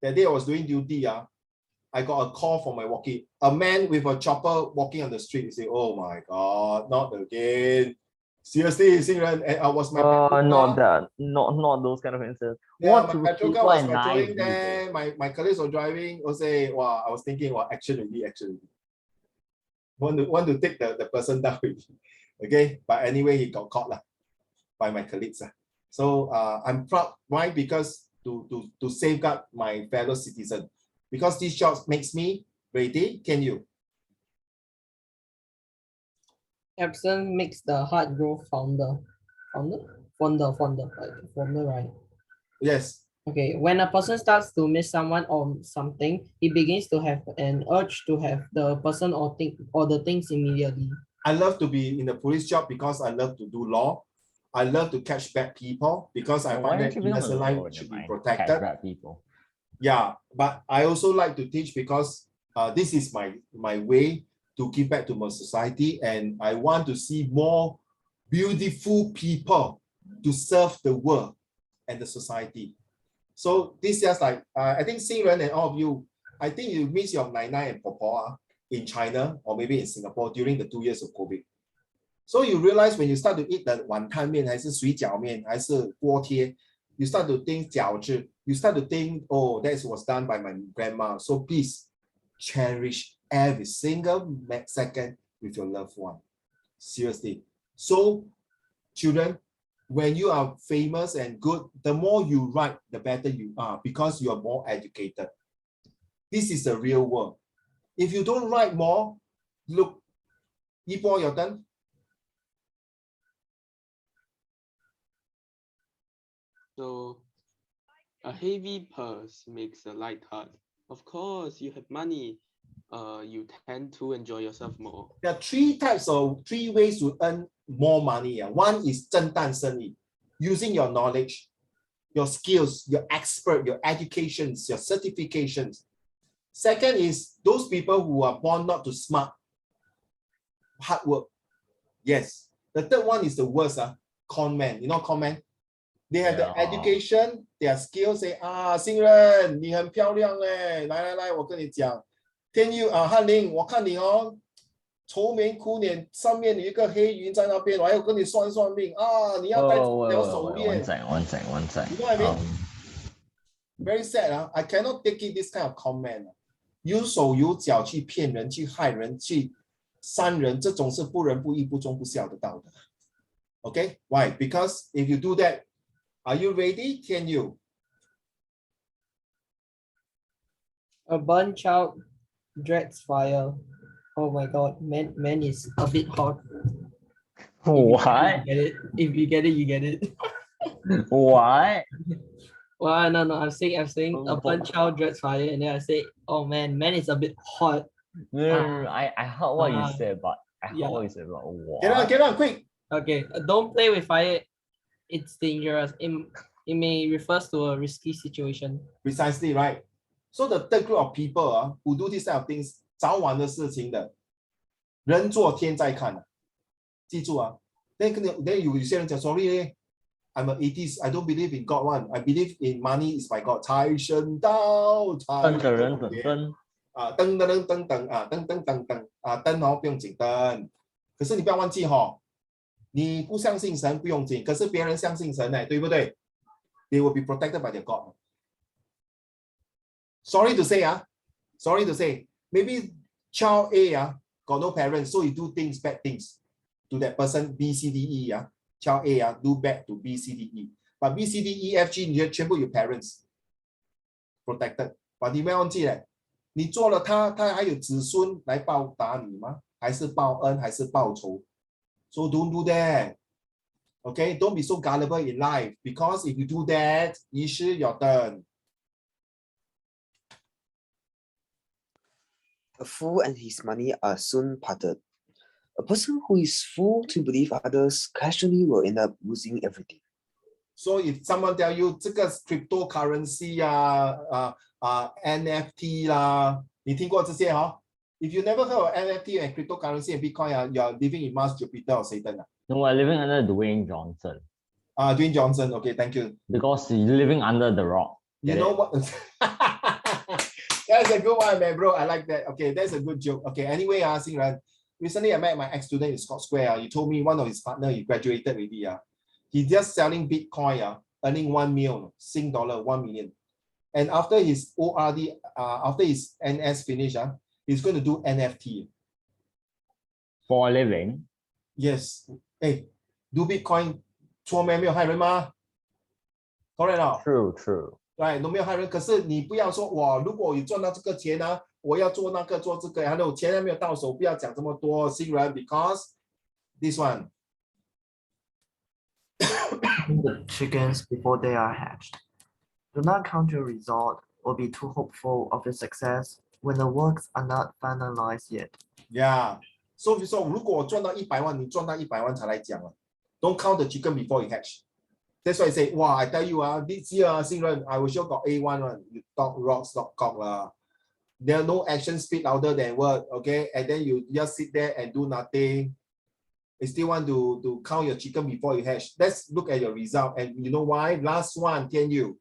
that day I was doing duty. I got a call from my walkie. A man with a chopper walking on the street. He said, "Oh my God, not again." Seriously, Xingren, and I was my not those kind of incidents. Yeah, What my petrol car was patrolling there. My colleagues were driving. I say, wow, I was thinking, wow, action already. Want to take the person down already. Okay, but anyway, he got caught by my colleagues. So I'm proud. Why? Because to safeguard my fellow citizen. Because this job makes me ready. Can you? Absence makes the heart grow fonder, right? Yes. Okay, when a person starts to miss someone or something, he begins to have an urge to have the person or the things immediately. I love to be in the police job because I love to do law. I love to catch bad people because I find that innocent life should be protected. Yeah, but I also like to teach because this is my way to give back to my society, and I want to see more beautiful people to serve the world and the society. So this just like I think Xingren and all of you, I think you miss your Nai Nai and Popo in China or maybe in Singapore during the 2 years of COVID. So you realize when you start to eat the wantan mian, 还是水饺面, 还是锅贴, you start to think 饺子, you start to think, oh, that was done by my grandma. So please cherish every single second with your loved one. Seriously. So children, when you are famous and good, the more you write, the better you are because you are more educated. This is the real world. If you don't write more, look, Yipo, your turn. So A heavy purse makes a light heart. Of course, you have money. You tend to enjoy yourself more. There are three ways to earn more money. One is 正当生意, using your knowledge, your skills, your expert, your educations, your certifications. Second is those people who are born not to smart, hard work. Yes. The third one is the worst, con man. You know con man? They have the Yeah. education, their skills, say, 新人,你很漂亮嘞,来,我跟你讲。天佑翰林，我看你哦，愁眉苦脸，上面有一个黑云在那边，我还要跟你算算命啊！你要戴这条手链。One second. You know what I mean? Very sad. I cannot take it this kind of comment. 有手有脚去骗人、去害人、去伤人，这种是不仁不义、不忠不孝的道德。Okay? Why? Because if you do that, are you ready? 天佑。A burnt child dreads fire. Oh my god, man is a bit hot. What? Get it? If you get it, you get it. What? Well, no, I'm saying a burnt child dreads fire, and then I say, oh man is a bit hot. No. I heard what you said, but yeah. what? Get on, quick. Okay, don't play with fire. It's dangerous. It may refers to a risky situation. Precisely, right? So the third group of people who do this type of things, 早晚的事情的，人做天在看，记住啊。Then 有些人讲 sorry, I'm an atheist. I don't believe in God one. I believe in money is my God. 财神到，财神噔啊，噔哦，不用紧灯。可是你不要忘记你不相信神不用紧，可是别人相信神对不对 ？They will be protected by their God. Sorry to say, maybe child A got no parents, so he do bad things to that person B, C, D, E child A do bad to B, C, D, E. But B, C, D, E, F, G 你全部有 parents protected. But 你不要忘记你做了他还有子孙来报答你吗？还是报恩，还是报仇？ So don't do that. Okay, don't be so gullible in life, because if you do that, 医师 your turn. A fool and his money are soon parted. A person who is fool to believe others casually will end up losing everything. So if someone tell you 这个 cryptocurrency NFT 啦，你听过这些If you never heard of NFT and cryptocurrency and Bitcoin, you are living in Mars, Jupiter, or Satan. No, we're living under Dwayne Johnson. Dwayne Johnson. Okay, thank you. Because he's living under the rock. You know what? That's a good one, man, bro. I like that. Okay, that's a good joke. Okay, anyway, Xingren, recently I met my ex-student in Scott Square. He told me one of his partner, he graduated already. He just selling Bitcoin, earning 1 million, Sing dollar, 1 million. And after his ORD, after his NS finish, he's going to do NFT. For a living? Yes. Hey, do Bitcoin, 错没有害人吗？ Correct not? True. Right, 没有害人。可是你不要说哇，如果我赚到这个钱我要做那个做这个，还有钱还没有到手，不要讲这么多，新人 because this one. The chickens before they are hatched. Do not count your result or be too hopeful of your success when the works are not finalized yet. Yeah. So 如果我赚到100万，你赚到100万才来讲Don't count the chicken before it hatch. That's why I say, wow, I tell you, this year, 新人 I will sure got A1 one. You talk rocks, not cock lah. There are no action speak louder than word, okay? And then you just sit there and do nothing. You still want to count your chicken before you hatch. Let's look at your result. And you know why? Last one, Tian Yu.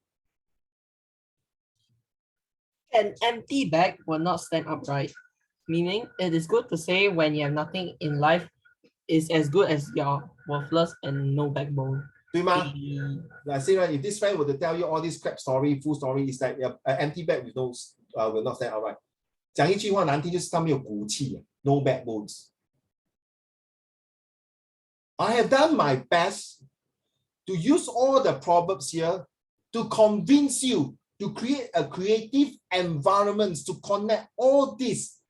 An empty bag will not stand upright. Meaning, it is good to say when you have nothing in life is as good as you're worthless and no backbone. 对吗？Say right, if this friend were to tell you all this crap story, full story, it's like an empty bag with no will not stand upright. 讲一句话难听就是他没有骨气，no backbones. I have done my best to use all the proverbs here to convince you to create a creative environment to connect all this,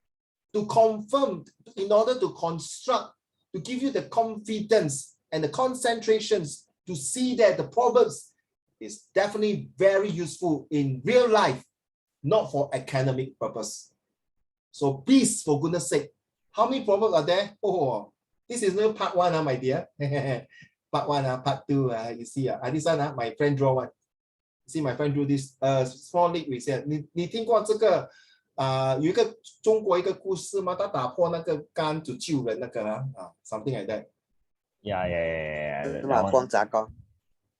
to confirm, in order to construct, to give you the confidence and the concentrations to see that the proverbs is definitely very useful in real life, not for academic purpose. So please, for goodness sake, how many proverbs are there? Oh, this is no part one, my dear. Part one, part two, you see, this one, my friend draw one. See, my friend drew this small leak. We said, 你听过这个有一个中国一个故事吗？他打破那个杆子救人那个something like that。 Yeah. 是 that 吧？ one. 光砸缸，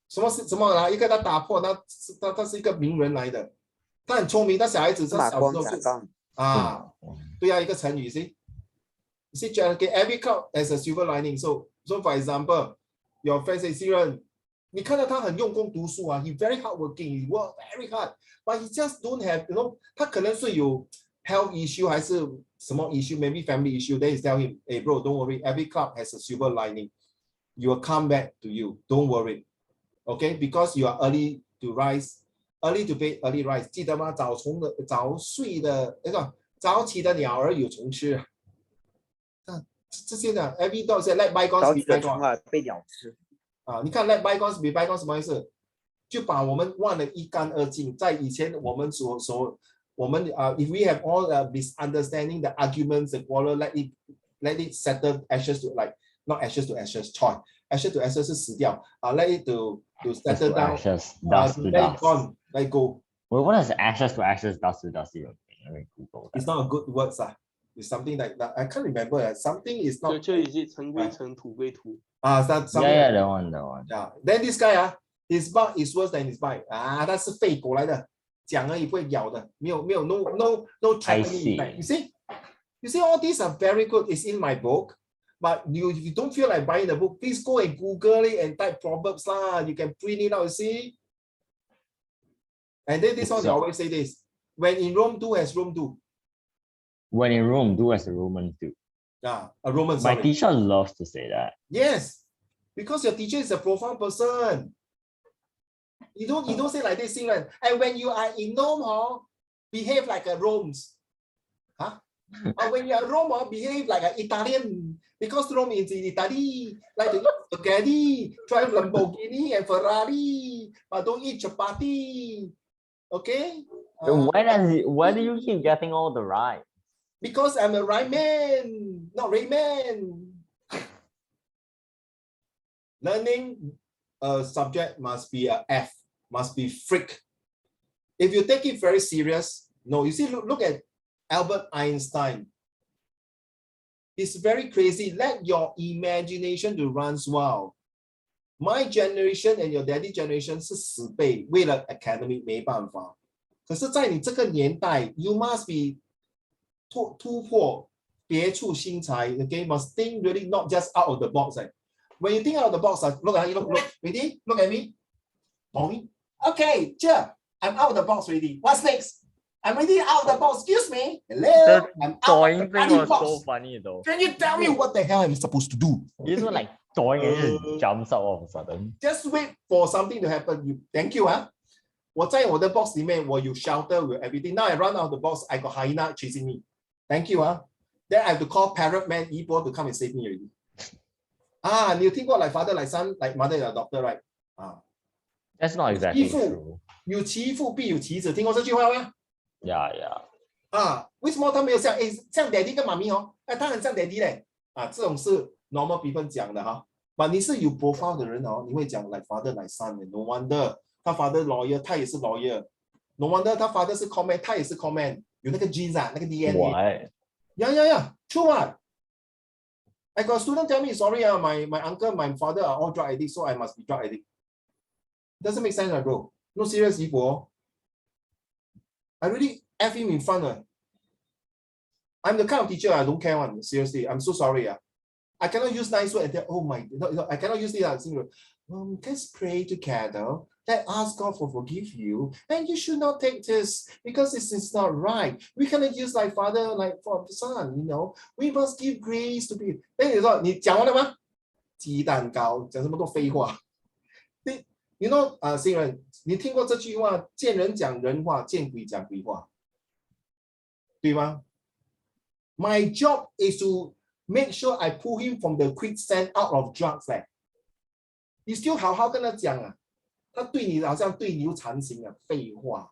什么一个他打破，他是一个名人来的，他很聪明，他小孩子是吧？光他小时候就砸缸，对啊，一个成语，see okay, every cloud has a silver lining. So for example, your friend say, Siren, 你看到他很用功读书啊 he very hardworking, he work very hard, but he just don't have, you know, 他可能是有 health issue 还是什么 issue, maybe family issue. Then you tell him, hey bro, don't worry, every cloud has a silver lining. You will come back to you. Don't worry. Okay, because you are early to rise, early to bed, early rise. 记得吗？早睡的那个早起的鸟儿有虫吃。这些的 every dog say let bygones 早 be 起的虫 bygones 被鸟吃。你看 let bygones be bygones 什么意思？就把我们忘得一干二净。在以前我们if we have all misunderstanding, the arguments, the quarrel, let it settle ashes to like not ashes to ashes, ashes to ashes 是死掉let it to settle down, ashes, dust to let it dust. gone, let it go. Well, what does ashes to ashes, dust to dust even mean? Let me Google that. It's not a good words It's something like that. I can't remember. Something is not. 就已经尘归尘，土归土。something Yeah, like that one. Yeah. Then this guy his bark is worse than his bite 他是吠狗来的，讲而已不会咬的，没有 no threatening effect. You see all these are very good. It's in my book, but if you don't feel like buying the book, please go and Google it and type proverbs lah. You can print it out, you see. And then this one they always say this: when in Rome, do as Rome do. When in Rome, do as the Romans do. A Roman. My Sorry. teacher loves to say that. Yes, because your teacher is a profound person. You don't say like this thing, right? And when you are in Rome, behave like a Romans. Or when you are Rome, behave like an Italian. Because Rome is in Italy, like to eat spaghetti, drive Lamborghini and Ferrari, but don't eat chapati. Okay? Why do you keep getting all the right? Because I'm a right man, not Rayman. Learning a subject must be a F, must be freak. If you take it very serious, no. You see, look at Albert Einstein. It's very crazy. Let your imagination to run wild. My generation and your daddy generation 是死背，为了 academic 没办法。可是，在你这个年代 ，you must be 突破，别出心裁。Okay, must think really not just out of the box. When you think out of the box, look, ready? Look at me. Mommy. Okay, sure. I'm out of the box already. What's next? I'm already out of the box. Excuse me. Hello. I'm out of the bloody box. Funny though. Can you tell me what the hell I'm supposed to do? It's not like toying and it just jumps out all of a sudden. Just wait for something to happen. Thank you. 我在我的 box 里面，我有 shelter with everything. Now I run out of the box. I got hyena chasing me. Thank you. Then I have to call parrot man Yibo to come and save me already. 你有听过 like father like son like mother like doctor right? That's not exactly 欺负 true. 有其父必有其子，听过这句话吗？ Yeah. 为什么他没有像 daddy 跟妈咪他很像 daddy 嘞？这种是 normal people 讲的But 你是有 profile 的人你会讲 like father like son. No wonder 他 father lawyer， 他也是 lawyer。No wonder 他 father 是 comment， 他也是 comment。有那个 genes 那个 DNA。 What? Yeah. True what? I got a student tell me, sorry, my uncle, my father are all drug addicts, so I must be drug addict. Doesn't make sense, bro. No serious, Yibo. I really F him in front. I'm the kind of teacher I don't care one. Seriously, I'm so sorry. I cannot use nice words and tell, oh my, no, I cannot use this. Let's pray together. Let ask God for forgive you. And you should not take this because this is not right. We cannot use like father, like for the son, you know. We must give grace to people. Then you know, 你讲完了吗？鸡蛋糕，讲什么多废话。You know, 新人，你听过这句话？见人讲人话，见鬼讲鬼话，对吗？ My job is to make sure I pull him from the quicksand out of drugs. 你still 好好跟他讲他对你好像对牛弹琴啊，废话。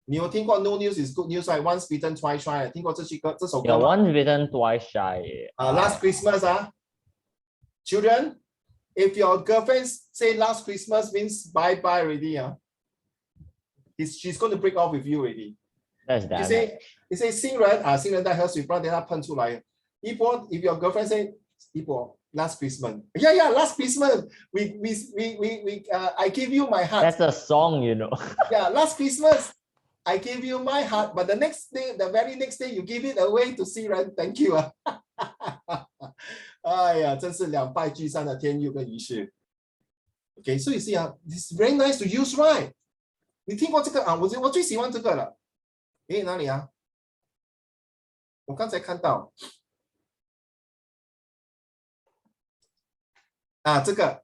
你有听过 No news is good news 啊 ？Once bitten twice shy 听过这首 Yeah, 歌吗？ once bitten, twice shy. Last Christmas 啊 ，children, if your girlfriend say last Christmas means bye bye already 啊，she's going to break off with you already. That's You damage. say 新人啊，新人带喝水，不然等下喷出来。一波 if your girlfriend say 一波 last Christmas, yeah, last Christmas we I give you my heart. That's a song, you know. Yeah, last Christmas I gave you my heart, but the next day, the very next day, you give it away to 新人 Thank you 啊！哎呀，真是两败俱伤的天佑跟仪式。Okay, so you see 啊 it's very nice to use, right? 你听过这个啊？我最喜欢这个了。诶，哪里啊？我刚才看到啊，这个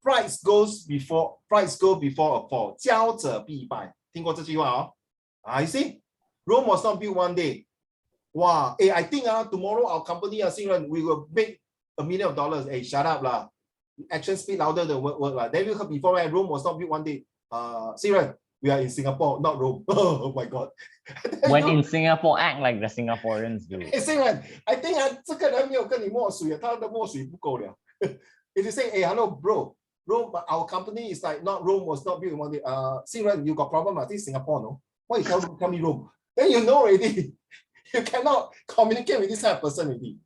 price go before a fall， 骄者必败。听过这句话哦？I see. Rome was not built one day. Wow. Hey, I think tomorrow our company, we will make $1 million. Hey, shut up lah. Action speak louder than word lah. Then you heard before, right? Rome was not built one day. Siren, we are in Singapore, not Rome. Oh my God. When in Singapore, act like the Singaporeans do. Hey, Siren, I think 这个人没有跟你墨水，他的墨水不够了。If you say, hey, hello, bro, Rome, but our company is like not Rome was not built in one day. Siren, you got problem? I think Singapore, no? Why you tell me Rome? Then you know already. You cannot communicate with this kind of person already.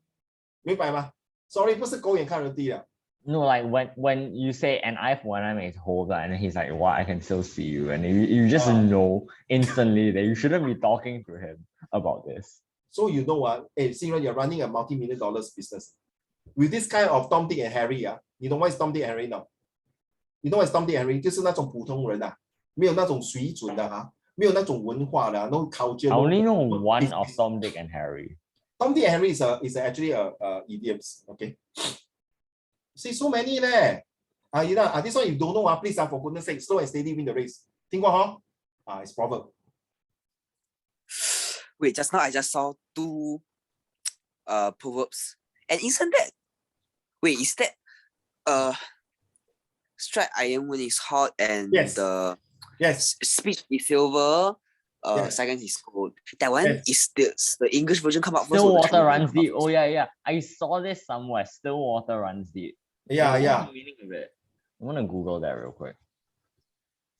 明白吗 ？Sorry， 不是狗眼看人低啊。No, like when you say an eye for an eye makes a whole guy, and then he's like, "What? I can still see you," and you just know instantly that you shouldn't be talking to him about this. So you know hey, Siren, you're running a multi-million-dollar business with this kind of Tom, Dick and Harry 啊。你懂 what is Tom, Dick and Harry 呢？你懂 what is Tom, Dick and Harry 就是那种普通人啊，没有那种水准的哈。没有那种文化的，no culture. I only know one of Tom, Dick, and Harry. Tom, Dick, and Harry is actually a idioms. Okay. See so many 咧。this one you don't know please for goodness sake, slow and steady win the race. 听过哈？It's proverb. Wait, just now I just saw two proverbs. And isn't that is that strike iron when it's hot and Yes. the Yes. speech is silver, Yes. seconds is gold. That one Yes. is the English version come out first. Still or the water Chinese runs version come deep. out Oh first? yeah. I saw this somewhere. Still water runs deep. Yeah. What's the meaning of it? I'm gonna Google that real quick.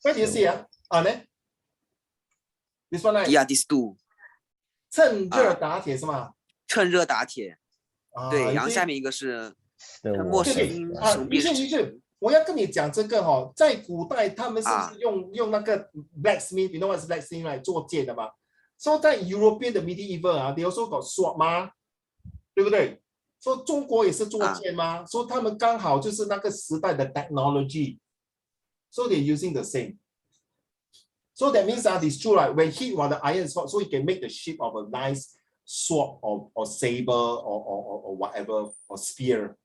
Where do you see this one Yeah, these two. 趁热打铁是吗？趁热打铁。对，然后你下面一个是 Still 看墨 water 水 runs 啊deep. 于是我要跟你讲这个哈，在古代他们是不是用那个 blacksmith， you know what is blacksmith 来做剑的嘛？所以在 European 的 medieval they also got sword 吗？对不对？说中国也是做剑吗？说他们刚好就是那个时代的 technology，so they're using the same. So that means it's true, right? When heat while the iron is hot, so you can make the shape of a nice sword or saber or whatever or spear.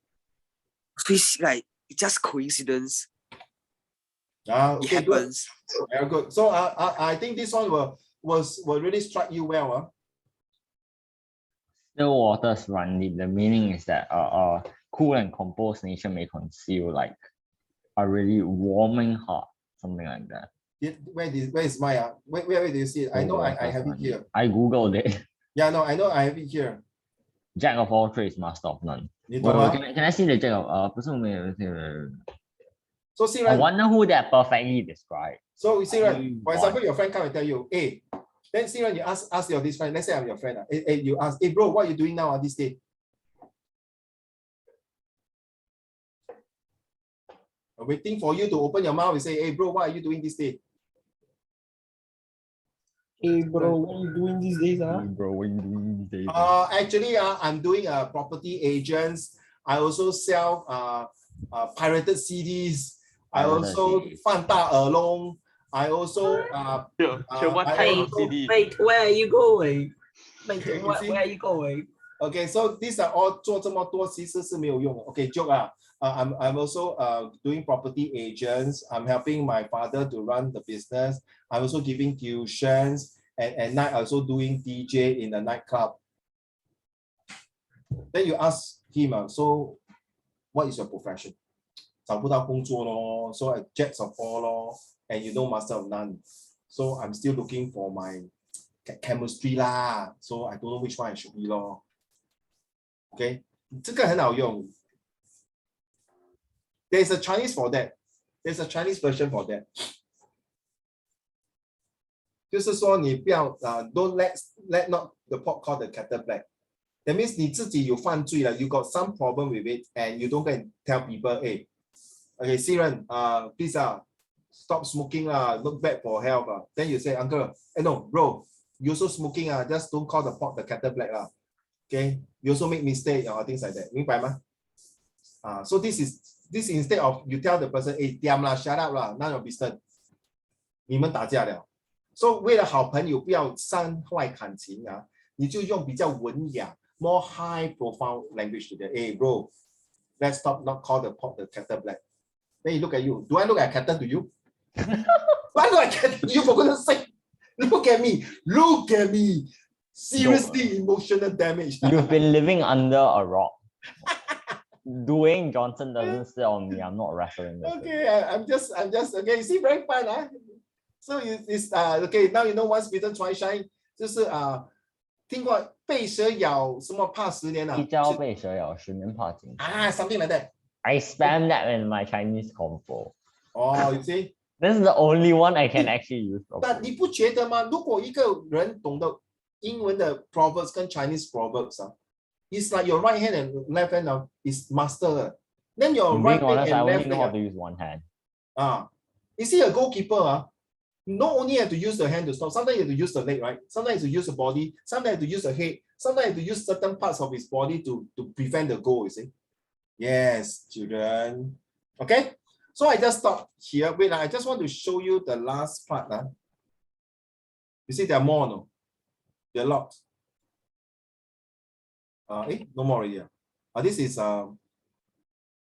So it's like it's just coincidence. It Okay, good. happens. Very good. So I think this one will really strike you well. Still waters run deep. The meaning is that cool and composed nature may conceal like a really warming heart, something like that. Where is mine? Where do you see it? I know I have it here. I googled it. Yeah, no, I know I have it here. Jack of all trades, master of none. 你懂吗 Can I see the jack of 不是没有 So I wonder who that perfectly described. So Siren, for example, your friend come and tell you, hey, then Siren, you ask your this friend. Let's say I'm your friend. Hey, you ask, hey bro, what are you doing now on this day? I'm waiting for you to open your mouth and say, hey bro, what are you doing this day? Hey bro, what are you doing these days? Actually, I'm doing property agents. I also sell pirated CDs. I also 放大耳窿. I also what kind of CD? Wait, where are you going? Wait, Okay, you see? where are you going? Okay, so these are all 做这么多其实是没有用的. Okay, joke I'm also doing property agents. I'm helping my father to run the business. I'm also giving tuitions, and at night also doing DJ in the nightclub. Then you ask him, so what is your profession? 找不到工作咯, so I jacks of all 咯, and you know master of none. So I'm still looking for my chemistry lah. So I don't know which one I should be 咯. Okay, 这个很好用. There's a Chinese for that. There's a Chinese version for that. 就是说你不要don't let not the pot call the kettle black. That means 你自己有犯罪了, you got some problem with it, and you don't go and tell people, hey, okay, Siren, please stop smoking look bad for health. Then you say, uncle, no, bro, you also smoking just don't call the pot the kettle black okay, you also make mistake or things like that. 明白吗? So this instead of you tell the person, hey, diam lah, shut up lah, none of your business. 你们打架了. So 为了好朋友不要伤坏感情你就用比较文雅 more high profile language to them. Hey bro, let's stop not call the pot the kettle black. Then he look at you. Do I look at kettle to you? Do I look at kettle to you for goodness sake? Look at me. Look at me. Seriously emotional damage. You've been living under a rock. Dwayne Johnson doesn't sit on me. I'm not wrestling this. Okay, I'm just okay. You see, very fun So it's okay. Now you know once bitten twice shy. 就是听过被蛇咬什么怕10年一朝被蛇咬10年怕井绳 something like that. I spam that in my Chinese convo. Oh, you see. This is the only one I can actually use. But 你不觉得吗？如果一个人懂得英文的 proverbs 跟 Chinese proverbs it's like your right hand and left hand is master. Then your right Being honest, hand I and only left know how hand to use one hand. You see a goalkeeper not only have to use the hand to stop, sometimes you have to use the leg, right? Sometimes you use the body, sometimes you have to use the head, sometimes you have to use certain parts of his body to prevent the goal, you see? Yes, children. Okay, so I just stop here. Wait, I just want to show you the last part. You see there are more, no? There are lots. No more already. This is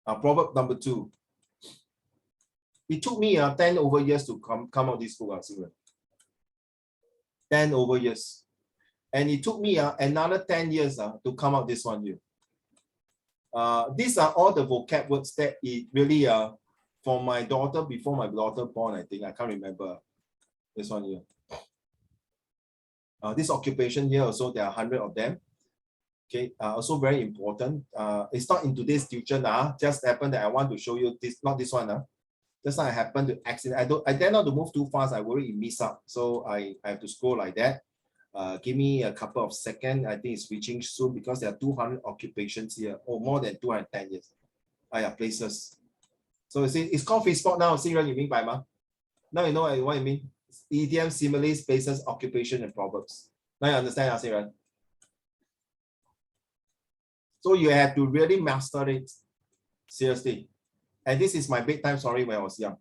proverb number 2. It took me 10 over years to come out this book, 10 over years. And it took me another 10 years to come out this one here. These are all the vocab words that it really for my daughter, before my daughter born, I think. I can't remember this one here. This occupation here also, there are 100 of them. Okay, also very important. It's not in today's tuition. Just happened that I want to show you this, not this one. Just like I happen to accident. I dare not to move too fast. I worry it miss up. So I have to scroll like that. Give me a couple of seconds. I think it's reaching soon because there are 200 occupations here, or more than 210 years. Places. So you see, it's called Facebook now. See, you mean by ma? Now you know what I mean. Idiom, similes, places, occupation, and proverbs. Now you understand, Asiran. So you have to really master it. Seriously. And this is my bedtime story when I was young.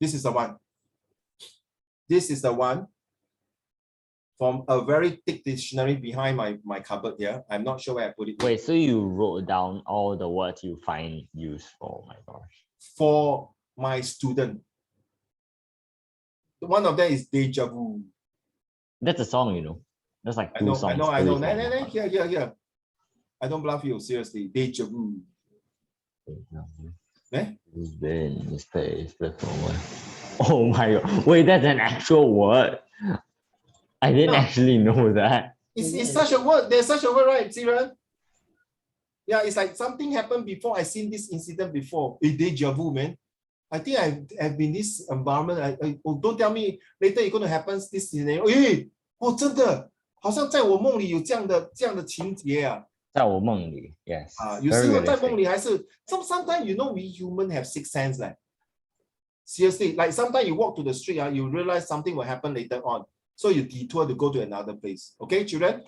This is the one. This is the one from a very thick dictionary behind my cupboard here. I'm not sure where I put it. Wait, so you wrote down all the words you find useful? Oh my gosh. For my student. One of them is deja vu. That's a song, you know. That's like two songs. I know. Here. I don't bluff you, seriously. Deja vu. It's been misplaced before. Oh my god. Wait, that's an actual word. I didn't actually know that. It's such a word. There's such a word, right, Siren? Yeah, it's like something happened before. I've seen this incident before. A deja vu, man. I think I've been in this environment. Don't tell me later it's going to happen this scenario. 真的好像在我梦里有这样的情节啊。在我梦里 yes. 有时候在梦里还是 sometimes you know we human have sixth sense seriously, like sometimes you walk to the street you realize something will happen later on, so you detour to go to another place. Okay, children.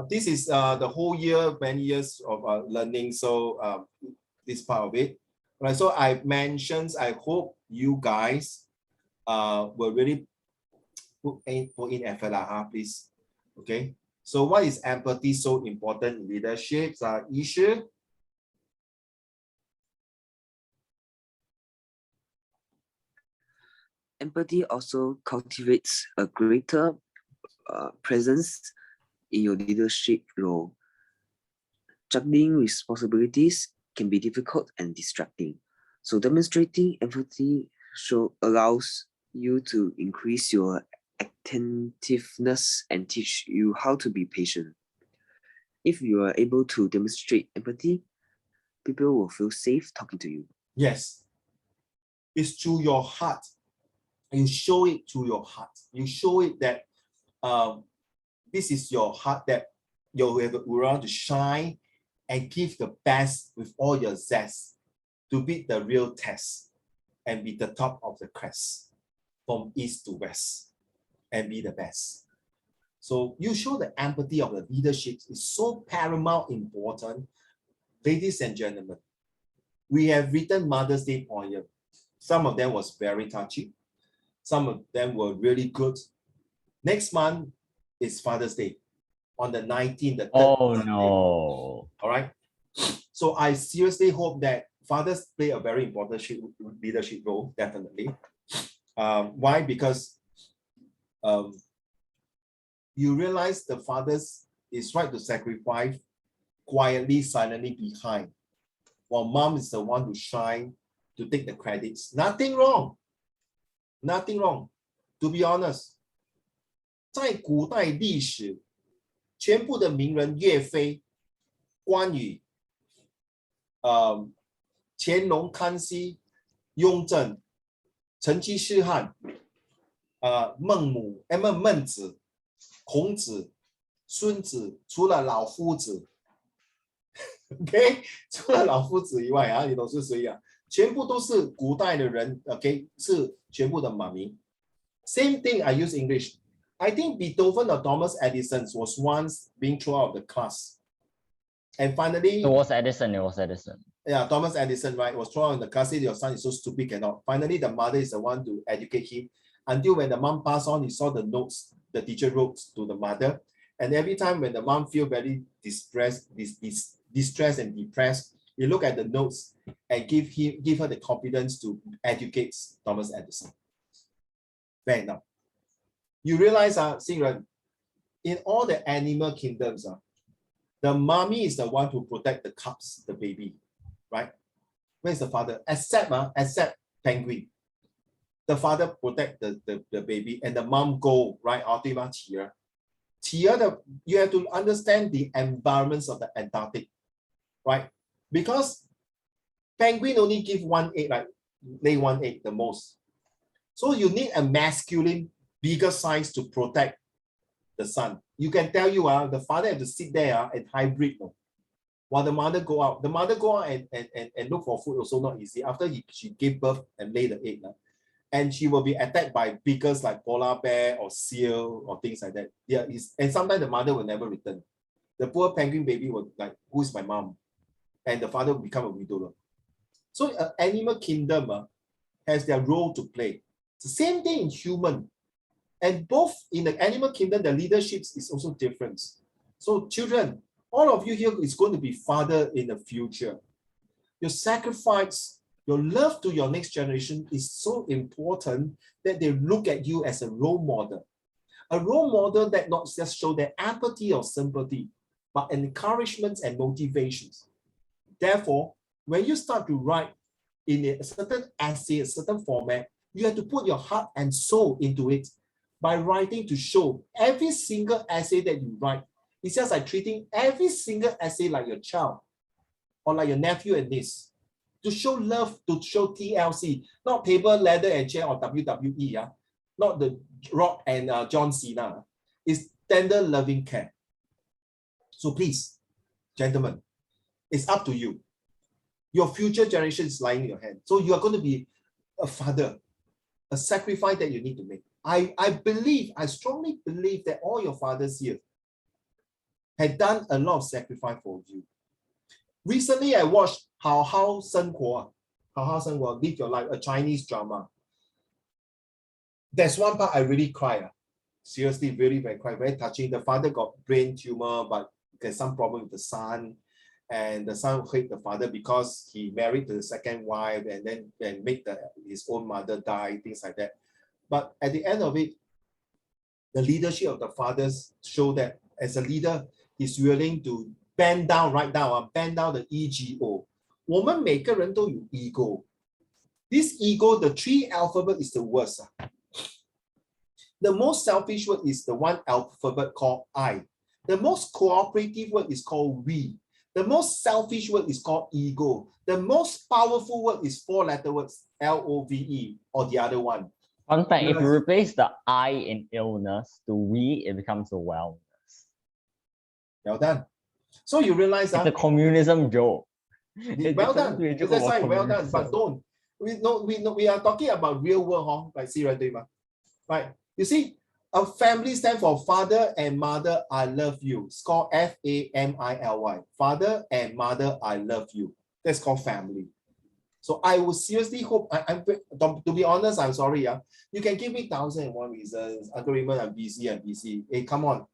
This is the whole year, many years of learning. So this part of it. Right. So I mentioned. I hope you guys will really put in effort, please. Okay. So why is empathy so important in leadership? Issue. Empathy also cultivates a greater presence in your leadership role. Juggling responsibilities can be difficult and distracting. So demonstrating empathy allows you to increase your attentiveness and teach you how to be patient. If you are able to demonstrate empathy, people will feel safe talking to you. Yes. It's through your heart. You show it through your heart. You show it that this is your heart, that you have around to shine and give the best with all your zest to beat the real test and be the top of the crest from east to west and be the best. So you show the empathy of the leadership is so paramount important. Ladies and gentlemen, we have written Mother's Day poem. Some of them was very touchy. Some of them were really good. Next month is Father's Day on the 19th, the third Oh Sunday. no. All right. So I seriously hope that fathers play a very important leadership role, definitely. Why? Because you realize the fathers is right to sacrifice quietly, silently behind, while mom is the one to shine, to take the credits. Nothing wrong. Nothing wrong. To be honest, 在古代历史，全部的名人岳飞、关羽、乾隆、康熙、雍正、成吉思汗、孟子、孔子、孙子，除了老夫子 ，OK， 除了老夫子以外啊，你懂是谁啊？全部都是古代的人 ，OK， 是全部的马名。Same thing, I use English. I think Beethoven or Thomas Edison was once being thrown out of the class. And finally, It was Edison. yeah, Thomas Edison, right, was thrown out of the class, said your son is so stupid, cannot. Finally, the mother is the one to educate him. Until when the mom passed on, he saw the notes the teacher wrote to the mother. And every time when the mom feel very distressed and depressed, he look at the notes and give her the confidence to educate Thomas Edison. Fair enough. You realize, Xingren, in all the animal kingdoms, the mommy is the one who protect the cubs, the baby, right? Where's the father? Except penguin. The father protect the baby and the mom go, right? You have to understand the environments of the Antarctic, right? Because penguin only give one egg, like lay one egg the most. So you need a masculine, bigger size to protect the son. You can tell you, the father have to sit there and hybrid, while the mother go out. The mother go out and look for food also not easy. After she gave birth and lay the egg, and she will be attacked by beggars like polar bear or seal or things like that. Yeah, and sometimes the mother will never return. The poor penguin baby will like, who is my mom? And the father will become a widower. So animal kingdom has their role to play. It's the same thing in human. And both in the animal kingdom, the leadership is also different. So children, all of you here is going to be father in the future. Your sacrifice, your love to your next generation is so important that they look at you as a role model. A role model that not just show their empathy or sympathy, but encouragements and motivations. Therefore, when you start to write in a certain essay, a certain format, you have to put your heart and soul into it by writing to show every single essay that you write. It's just like treating every single essay like your child or like your nephew and niece. To show love, to show TLC, not table, ladder, and chair or WWE, not the Rock and John Cena. It's tender, loving care. So please, gentlemen, it's up to you. Your future generation is lying in your hand. So you are going to be a father, a sacrifice that you need to make. I strongly believe that all your fathers here had done a lot of sacrifice for you. Recently, I watched Hao Hao Shen Kuo, Live Your Life, a Chinese drama. There's one part I really cry. Seriously, very, very cry, very touching. The father got brain tumor, but there's some problem with the son. And the son hate the father because he married to the second wife and then made his own mother die, things like that. But at the end of it, The leadership of the fathers show that as a leader, he's willing to bend down, right down, bend down the ego. 我们每个人都有 ego. This ego, the 3 alphabet is the worst. The most selfish word is the 1 alphabet called I. The most cooperative word is called we. The most selfish word is called ego. The most powerful word is 4-letter words, LOVE, or the other one. Fun fact, if you Yes. replace the I in illness to we, it becomes a wellness. Well done. So you realize It's a communism joke. It well turns done. to be a joke That's about right, well done. But communism. don't. We are talking about real world, like Sierra, right? You see, a family stands for father and mother, I love you. It's called FAMILY. Father and mother, I love you. That's called family. So I would seriously hope, to be honest, I'm sorry. You can give me 1,001 reasons. Uncle Raymond, I'm busy. Hey, come on.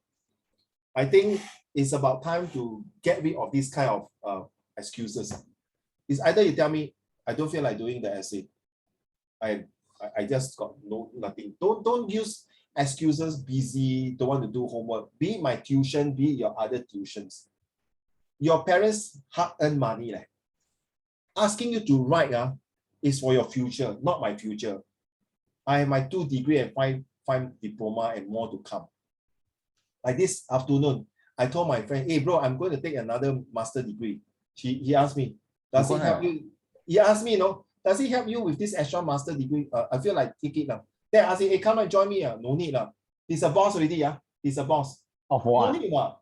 I think it's about time to get rid of this kind of excuses. It's either you tell me, I don't feel like doing the essay. I just got nothing. Don't use excuses, busy, don't want to do homework. Be it my tuition, be it your other tuitions. Your parents hard-earned money. Asking you to write is for your future, not my future. I have my 2 degree and 5 diploma and more to come. Like this afternoon, I told my friend, hey bro, I'm going to take another master degree. He asked me, does it help you? He asked me, does it help you with this extra master degree? I feel like take it now. Then I asked him, hey, come and join me. No need. He's a boss already. He's a boss. Of No what? need what?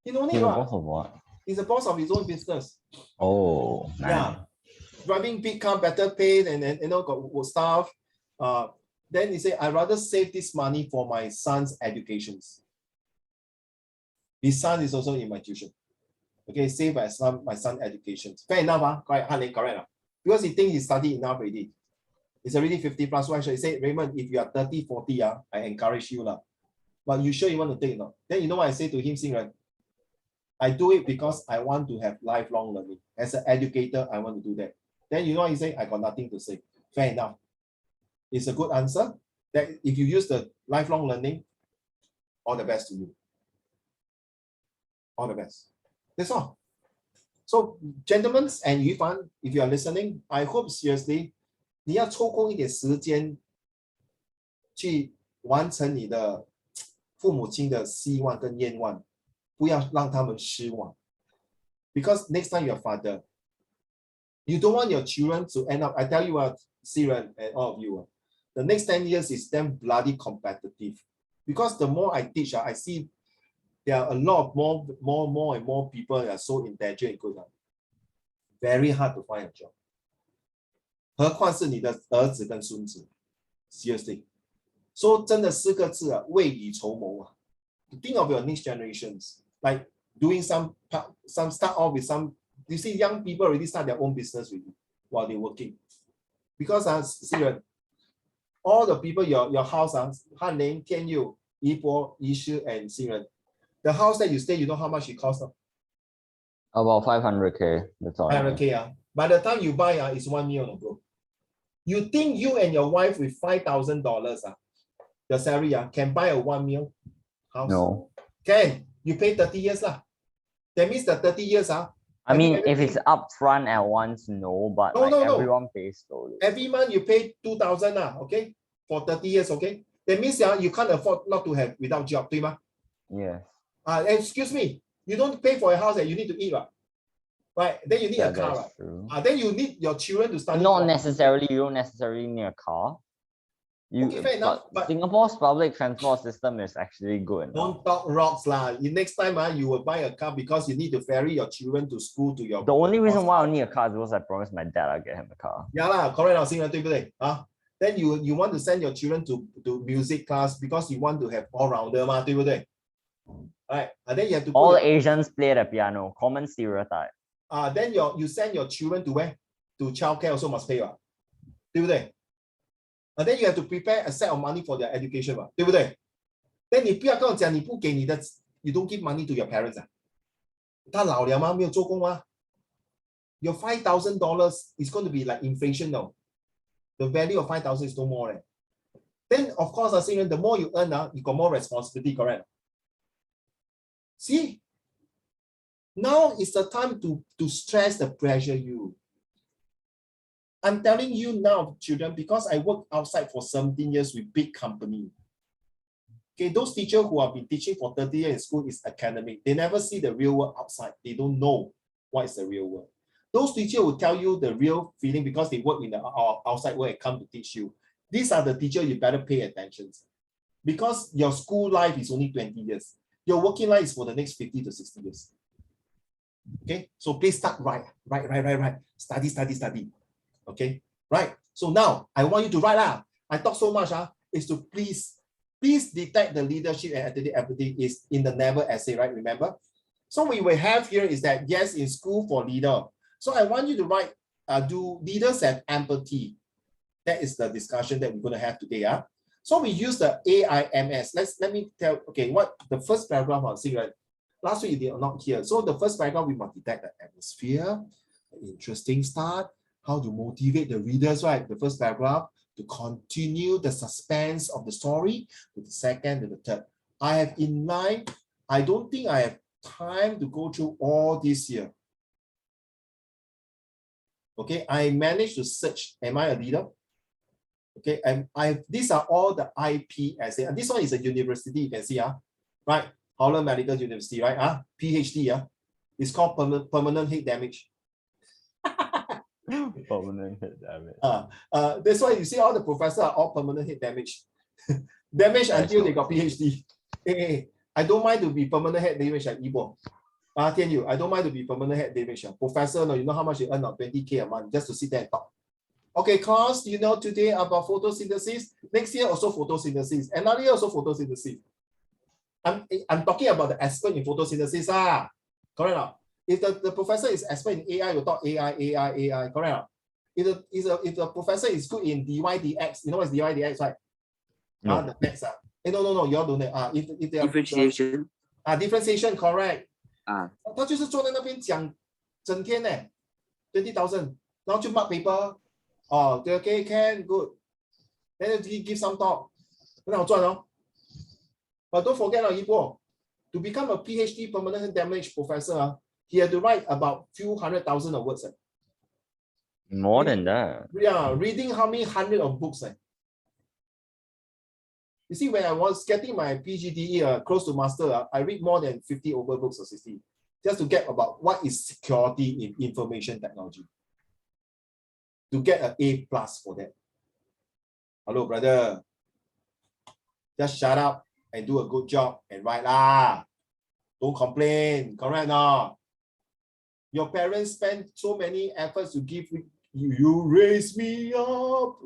He no need He's a what? boss of what? He's a boss of his own business. Oh, man. Yeah. Driving big car, better paid, and got stuff. Then he said, I'd rather save this money for my son's educations. His son is also in my tuition. Okay, save my son education. Fair enough, correct. Because he thinks he studied enough already. It's already 50 plus. So actually say, Raymond, if you are 30, 40, I encourage you. But you sure you want to take it? Then you know what I say to him, Singran? I do it because I want to have lifelong learning. As an educator, I want to do that. Then you know what he say? I got nothing to say. Fair enough. It's a good answer. That if you use the lifelong learning, all the best to you. All the best. That's all. So, gentlemen and Yufan, if you are listening, I hope seriously, 你要抽空一点时间去完成你的父母亲的希望跟愿望，不要让他们失望。Because next time you're a father, you don't want your children to end up, I tell you what, Siren and all of you, the next 10 years is damn bloody competitive. Because the more I teach, I see there are a lot of more and more people that are so intelligent and good. Very hard to find a job. 何况是你的儿子跟孙子 ，seriously， 说真的4个字未雨绸缪啊。Think of your next generations, like doing some start off with some. You see, young people already start their own business with you while they're working, because Siren, all the people your house Han Ling, Tian Yu, Yibo, Yishi, and Siren, the house that you stay, you know how much it costs? About 500K. That's all. 500K. By the time you buy, it's 1 million, bro. You think you and your wife with $5,000, your salary can buy a 1 million house? No. Can. You pay 30 years. That means the 30 years. I mean, if it's upfront at once, no, but No. everyone pays slowly. Every month you pay 2,000, okay? For 30 years, okay? That means you can't afford not to have without job, Yes. excuse me, you don't pay for a house that you need to eat, right? Then you need a car, that's true. Then you need your children to study. Not necessarily, you don't necessarily need a car. Okay, fair enough, but Singapore's public transport system is actually good. Don't talk rocks lah. Next time you will buy a car because you need to ferry your children to school to your. The only reason why I need a car is because I promised my dad I'll get him a car. Yeah lah, correct lah, 对不对? Then you want to send your children to music class because you want to have all rounder 嘛，对不对? Right, and then you have to. All Asians play the piano. Common stereotype. Then you send your children to where? To childcare also must pay 对不对? And then you have to prepare a set of money for their education 对不对? Then 你不要跟我讲你不给你的 you don't give money to your parents 他老了吗？没有做工吗？ Your $5,000 is going to be like inflation now. The value of 5,000 is no more. Then of course, the more you earn, you got more responsibility, correct? See, now is the time to stress the pressure you. I'm telling you now, children, because I worked outside for 17 years with big company. Okay, those teachers who have been teaching for 30 years in school is academic. They never see the real world outside. They don't know what is the real world. Those teachers will tell you the real feeling because they work in the outside world and come to teach you. These are the teachers you better pay attention. Because your school life is only 20 years. Your working life is for the next 50 to 60 years. Okay, so please start right. Study. Okay, right. So now I want you to write. I talk so much is to please detect the leadership and attitude empathy is in the never essay, right? Remember? So what we will have here is that yes, in school for leader. So I want you to write, do leaders have empathy? That is the discussion that we're going to have today. So we use the AIMS. Let me tell, okay, what the first paragraph I'll see, right? Last week you did not hear. So the first paragraph, we must detect the atmosphere, interesting start, how to motivate the readers, right? The first paragraph, to continue the suspense of the story, to the second and the third. I have in mind, I don't think I have time to go through all this here. Okay, I managed to search, am I a leader? Okay, and these are all the IP essay. And this one is a university, you can see, right? Holland Medical University, right? PhD, it's called permanent head damage. Permanent head damage. That's why you see all the professors are all permanent head damage. Damage until they got PhD. Hey, I don't mind to be permanent head damage at Igbo. I don't mind to be permanent head damage. Professor, no, you know how much you earn now? 20K a month just to sit there and talk. Okay, class, you know today about photosynthesis. Next year also photosynthesis. Another year also photosynthesis. I'm talking about the expert in photosynthesis. Correct or not? If the professor is expert in AI, you talk AI, correct or not? If the professor is good in DY/DX, you know what's DY/DX, right? No. The next. No, you all don't know. If they are Differentiation. differentiation, correct. 啊，他就是坐在那边讲整天呢，20,000，然后就 mark paper，对 ，OK can good， then he give some talk， 很好赚哦。But don't forget to become a PhD permanent damage professor, he had to write about few 100,000 of words. More than that. Yeah, reading how many hundred of books. You see, when I was getting my PGDE close to master, I read more than 50 over books or 60, just to get about what is security in information technology. To get an A+ for that. Hello, brother. Just shut up and do a good job and write lah. Don't complain, correct now? Your parents spend so many efforts to give you raise me up.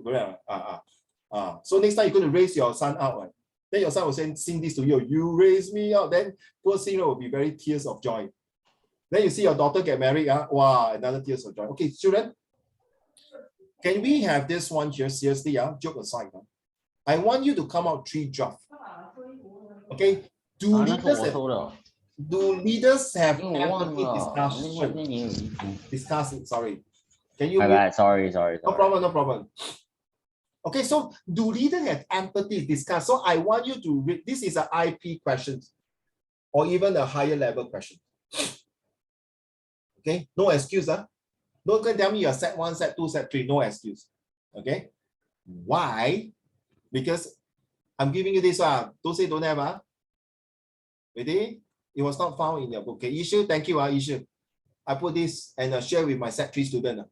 So next time you're going to raise your son up, right? Then your son will sing this to you. You raise me up. Then poor singer will be very tears of joy. Then you see your daughter get married. Wow, another tears of joy. Okay, children, can we have this one here seriously? Joke aside. I want you to come out 3 drafts. Okay. Do leaders have empathy discussion? Sorry. Can you? My bad. Sorry. No problem. Okay, so do leaders have empathy discuss? So I want you to read. This is an IP question, or even a higher level question. Okay, no excuse. Don't tell me you're set 1, set 2, set 3. No excuse. Okay. Why? Because I'm giving you this. Don't say don't have. Ready? It was not found in your book. Okay, Ishu, thank you, Ishu. I put this and share with my set 3 student.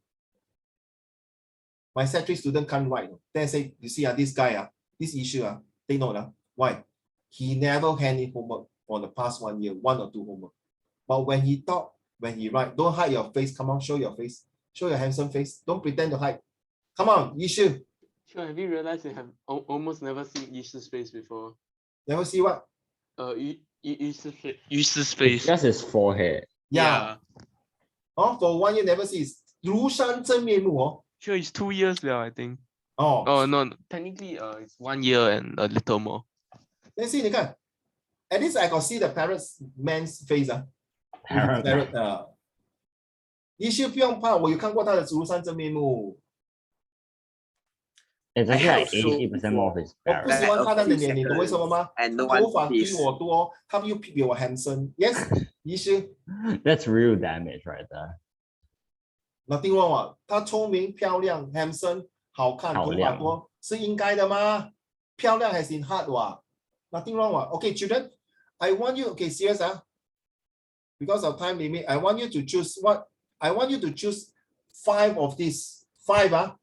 My set 3 student can't write. Then I say, you see, this guy, this issue, take note. Why? He never hand in homework for the past 1 year, 1 or 2 homework. But when he talk, when he write, don't hide your face. Come on, show your face. Show your handsome face. Don't pretend to hide. Come on, issue. Sure, have you realized you have almost never seen Yishu's face before? Never see what? Yishu's face. Just his forehead. Yeah. For 1 year never see. 庐山真面目 Sure, it's 2 years now, I think. Oh, no. Technically, it's 1 year and a little more. Let's see, at least I got see the man's face. Parrot. Issue 不用怕，我有看过他的庐山真面目。It's I actually like have so 80% more of his 我不 parents. 喜欢他的脸，你懂为什么吗？ And no 他 one 头发比 please. 我多，他又比我 handsome。Yes，医师 That's real damage right there. ，nothing wrong 啊，他聪明、漂亮、handsome、好看，头发漂亮多是应该的吗？漂亮 has in heart 哇，nothing wrong 啊。Okay, children, I want you, okay, serious 啊，because of time limit, I want you to choose what I want you to choose 5 of these 5 ah,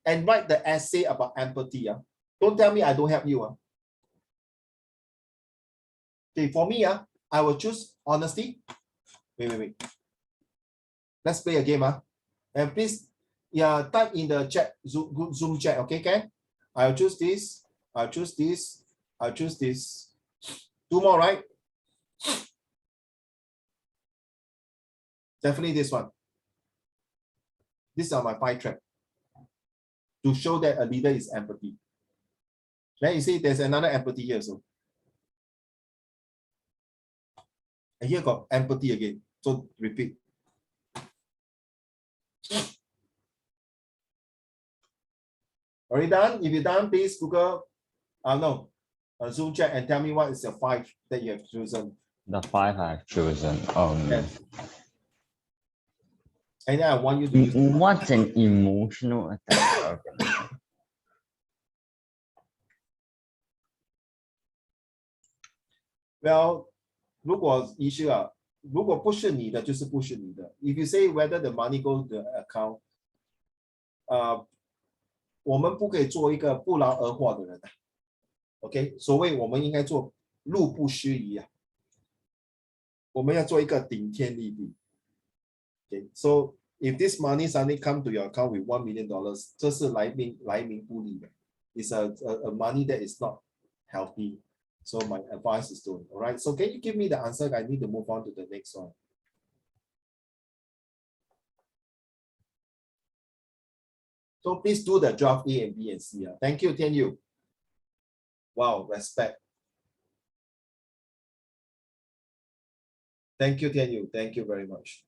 and write the essay about empathy ah. Don't tell me I don't help you ah. Okay, for me ah, I will choose honesty. Wait. Let's play a game ah. And please, yeah, type in the chat, Zoom chat, okay, Ken? I'll choose this. I'll choose this. I'll choose this. 2 more, right? Definitely this one. These are my 5 traits to show that a leader is empathy. Then you see there's another empathy here. So and here got empathy again. So repeat. Are you done? If you're done, please Google, Zoom chat and tell me what is your 5 that you have chosen. The 5 I've chosen. Yes. And then I want you to use. What's an emotional attack? Well, 如果 issue 啊，如果不是你的，就是不是你的。If you say whether the money goes to the account, 我们不可以做一个不劳而获的人。OK， 所谓我们应该做路不拾遗啊，我们要做一个顶天立地。Okay, so if this money suddenly come to your account with $1 million, 这是来民不利的。It's a money that is not healthy. So my advice is to, all right. So can you give me the answer? I need to move on to the next one. So please do the draft A and B and C. Thank you, Tian Yu. Wow, respect. Thank you, Tian Yu. Thank you very much.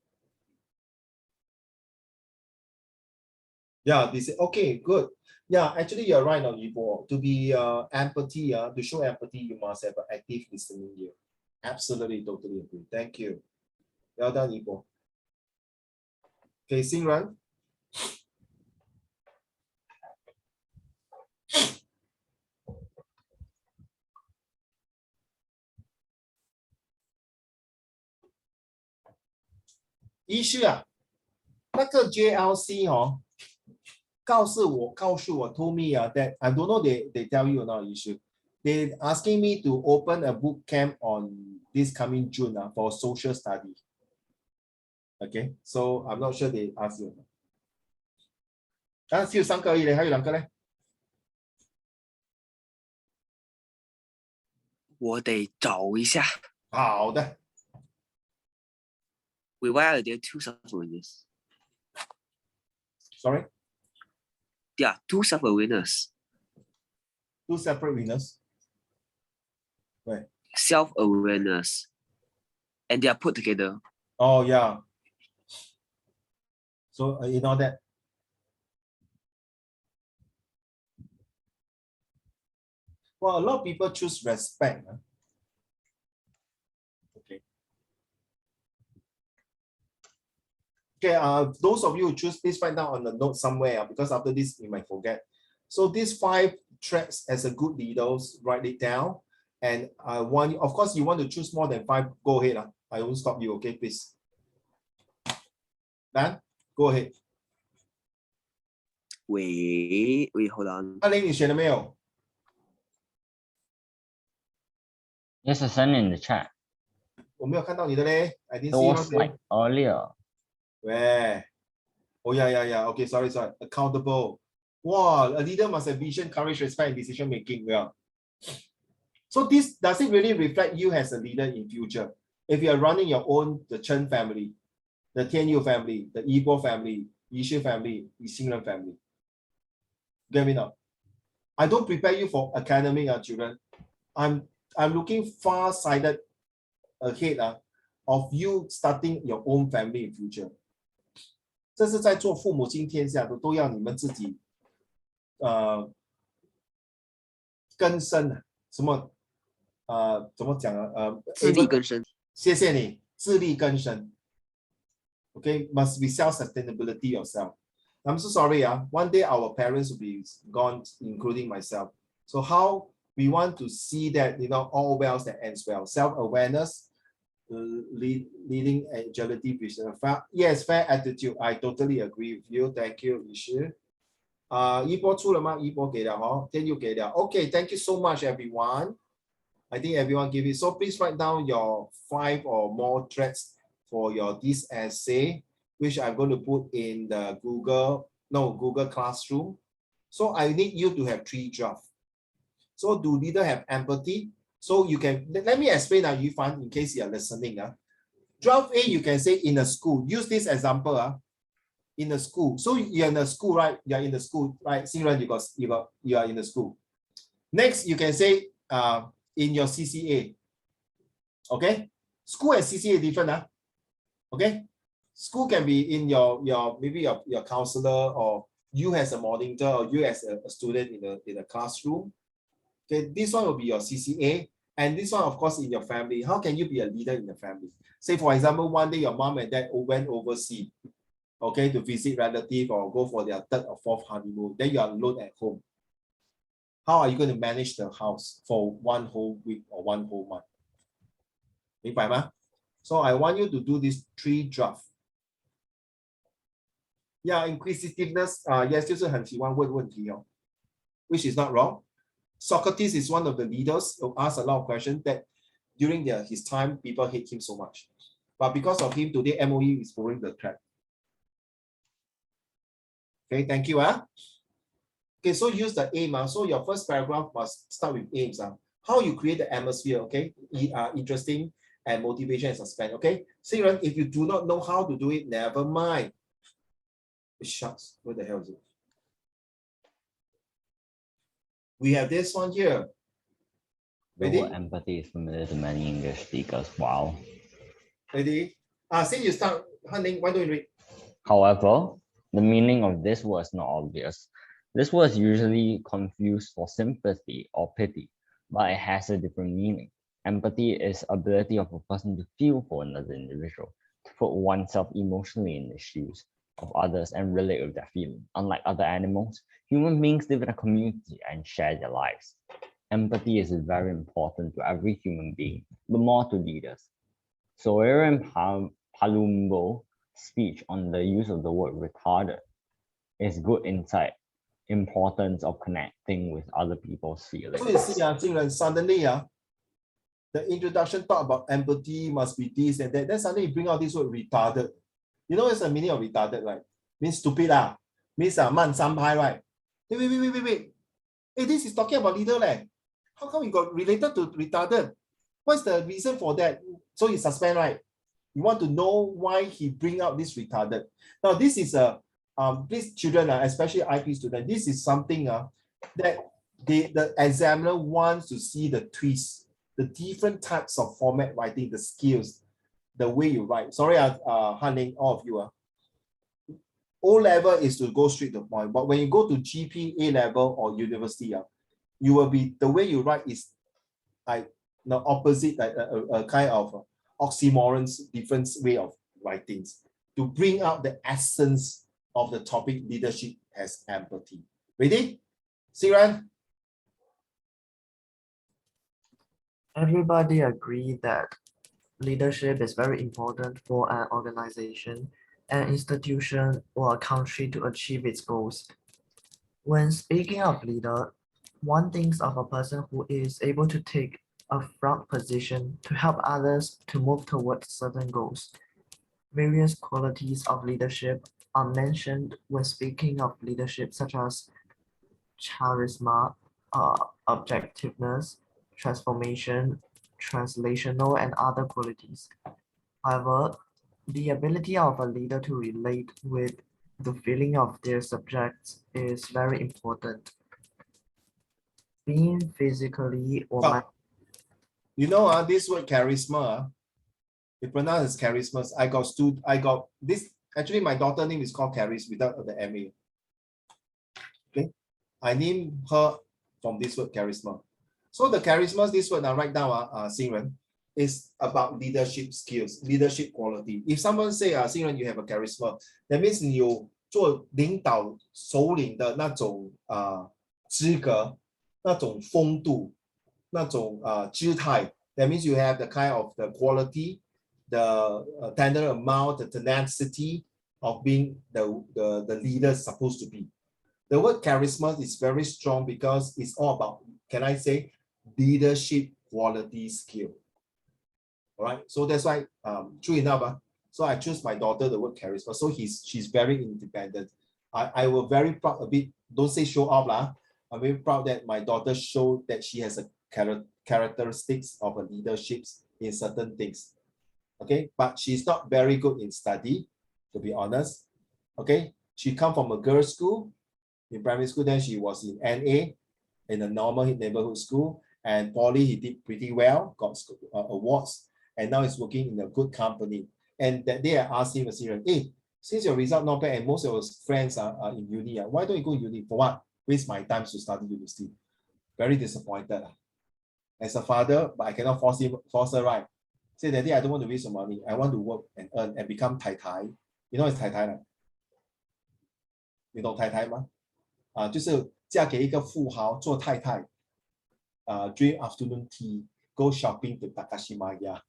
Yeah, this is okay, good. Yeah, actually you're right on Yibo. To be empathy, to show empathy, you must have an active listening ear. Absolutely, totally agree. Thank you. Well done, Yibo. Okay, Xingran. Issue 啊，那个 JLC 哦。告诉我 told me that I don't know they tell you or not issue. They asking me to open a boot camp on this coming June for social study. Okay, so I'm not sure they ask you. 只有3个而已嘞，还有2个嘞。我得找一下。好的。Wait, why are there 2 self-awareness? Sorry? Yeah, 2 self-awareness. 2 separate winners. Right. Self-awareness. And they are put together. Oh, yeah. So, you know that. Well, a lot of people choose respect. Okay. Okay, those of you who choose, please write down on the note somewhere because after this, you might forget. So these 5 traits as a good leaders, write it down. And I want, of course, you want to choose more than 5, go ahead. I won't stop you, okay, please. Dan, go ahead. Wait, hold on. 阿玲，你选了没有？ Yes, I sent in the chat. 我没有看到你的嘞。I didn't It see was yours. like earlier. Where? Oh, yeah. Okay, sorry. Accountable. Wow, a leader must have vision, courage, respect, and decision making. Yeah. So this, does it really reflect you as a leader in future? If you are running your own, the Chen family, the Tian Yu family, the Yibo family, Yishu family, Xingren family. Get me now? I don't prepare you for academic, children. I'm looking far-sighted ahead of you starting your own family in future. 这是在做父母亲天下都要你们自己更生啊，什么怎么讲啊？自力更生。谢谢你，自力更生。Okay, must be self-sustainability yourself. I'm so sorry. One day our parents will be gone, including myself. So how we want to see that, all wells that ends well. Self-awareness, leading agility, vision. Yes, fair attitude. I totally agree with you. Thank you, Yishi. 一波出了吗？一波给了哈，天佑给了。Okay, thank you so much, everyone. I think everyone give it. So please write down your 5 or more threads for this essay, which I'm going to put in the Google Classroom. So I need you to have 3 drafts. So do leader have empathy? So you can, let me explain now, Yifan, in case you are listening. Draft A, you can say in a school. Use this example. In a school. So you're in a school, right? You're in the school, right? Xingren, you are in the school. Next, you can say in your CCA. Okay? School and CCA different. Okay? School can be in your maybe your counselor, or you as a monitor, or you as a student in a classroom. Okay, this one will be your CCA, and this one, of course, in your family. How can you be a leader in the family? Say, for example, one day your mom and dad went overseas, okay, to visit relative or go for their 3rd or 4th honeymoon. Then you are alone at home. How are you going to manage the house for 1 whole week or 1 whole month? 明白吗? So I want you to do these 3 drafts. Yeah, inquisitiveness. Yes, 就是很喜欢问问题哦, which is not wrong. Socrates is one of the leaders who asked a lot of questions that during his time, people hate him so much. But because of him, today MOE is following the track. Okay, thank you. Okay, so use the aim. So your first paragraph must start with aims. How you create the atmosphere, okay? Interesting and motivation and suspense, okay? Siren, if you do not know how to do it, never mind. Shucks, what the hell is it? We have this one here. The Ready? word empathy is familiar to many English speakers. Wow. Ready? Since you start, Hanning, why don't you read? However, the meaning of this word is not obvious. This word is usually confused for sympathy or pity, but it has a different meaning. Empathy is ability of a person to feel for another individual, to put oneself emotionally in the shoes of others and relate with their feelings. Unlike other animals, human beings live in a community and share their lives. Empathy is very important to every human being, but more to leaders. Sawyer and Palumbo's speech on the use of the word retarded is good insight, importance of connecting with other people's feelings. So you see, Jingren, suddenly, the introduction talk about empathy must be this and that. Then suddenly you bring out this word retarded. You know what's the meaning of retarded, right? Means stupid, means 慢三拍, right? Wait. Hey, this is talking about leader, leh. How come you got related to retarded? What's the reason for that? So you suspend, right? You want to know why he bring out this retarded. Now, this is please children, especially IP students, this is something that the examiner wants to see the twist, the different types of format writing, the skills, the way you write. Sorry, Hanning, all of you. O level is to go straight to the point, but when you go to GP, A level, or university, you will be, the way you write is like the opposite, like a kind of oxymorons, different way of writing to bring out the essence of the topic. Leadership has empathy. Ready? Siran? Everybody agree that leadership is very important for an organization, an institution, or a country to achieve its goals. When speaking of leader, one thinks of a person who is able to take a front position to help others to move towards certain goals. Various qualities of leadership are mentioned when speaking of leadership, such as charisma, objectiveness, transformation, translational, and other qualities. However, the ability of a leader to relate with the feeling of their subjects is very important. Being physically or you know, this word charisma, it pronounced as charisma. I got this. Actually, my daughter's name is called Charis without the MA. Okay, I named her from this word charisma. So the charisma, this word now write down, Xingren, is about leadership skills, leadership quality. If someone say, Xingren, you have a charisma, that means 你有做领导首领的那种资格，那种风度，那种姿态。That means you have the kind of the quality, the tender amount, the tenacity of being the leader supposed to be. The word charisma is very strong because it's all about, can I say, leadership quality skill. All right, so that's why true enough. So I choose my daughter the word charisma. So she's very independent. I will very proud a bit. Don't say show off lah. I'm very proud that my daughter showed that she has a characteristics of a leadership in certain things. Okay, but she's not very good in study, to be honest. Okay, she come from a girls' school. In primary school, then she was in NA, in a normal neighborhood school, and poly he did pretty well, got awards, and now he's working in a good company. And that day I asked him, hey, since your result not bad and most of your friends are in uni, why don't you go uni? For what? Waste my time to study university. Very disappointed. As a father, but I cannot force her, right? Say, Daddy, I don't want to waste your money. I want to work and earn and become Tai Tai. You know it's Tai Tai, right? You know Tai Tai 吗？就是嫁给一个富豪做太太，drink afternoon tea, go shopping to Takashimaya.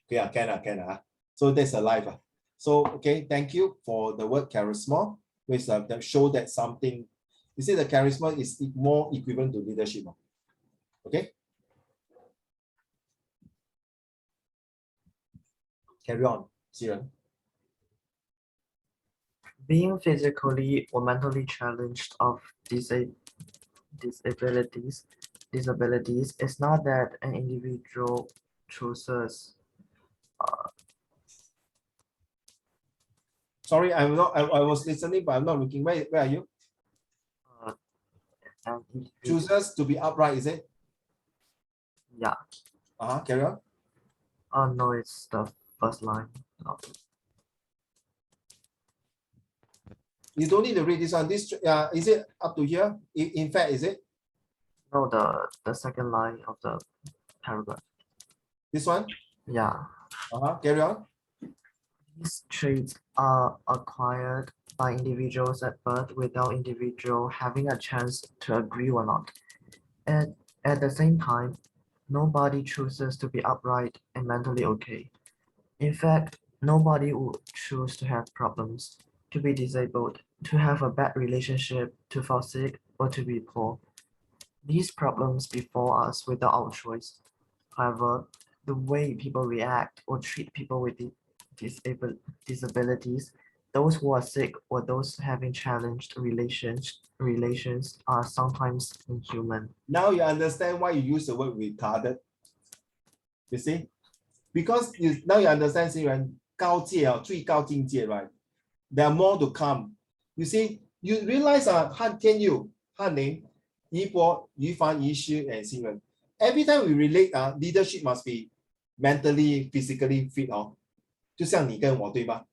Okay, can. So that's a life. So okay, thank you for the word charisma, which that show that something. You see, the charisma is more equivalent to leadership. Okay. Carry on, Siren. Being physically or mentally challenged of disabilities is not that an individual chooses. Sorry, I'm not. I was listening, but I'm not looking. Where are you? An individual- Chooses to be upright, is it? Yeah. Carry on. No, it's the first line. You don't need to read this one. This is it up to here? In fact, is it No, the second line of the paragraph. this one? Yeah. Carry on. These traits are acquired by individuals at birth without individual having a chance to agree or not. At the same time, nobody chooses to be upright and mentally okay. In fact, nobody would choose to have problems, to be disabled, to have a bad relationship, to fall sick, or to be poor. These problems befall us without our choice. However, the way people react or treat people with disabilities, those who are sick or those having challenged relations are sometimes inhuman. Now you understand why you use the word retarded. You see, because now you understand, see, right? 高阶最高境界, right? There are more to come. You see, you realize Han Tianyu, Han Ning, Yi Bo, Yu Fan, Yi Shi, and Xingren. Every time we relate, leadership must be mentally, physically fit. 就像你跟我对吧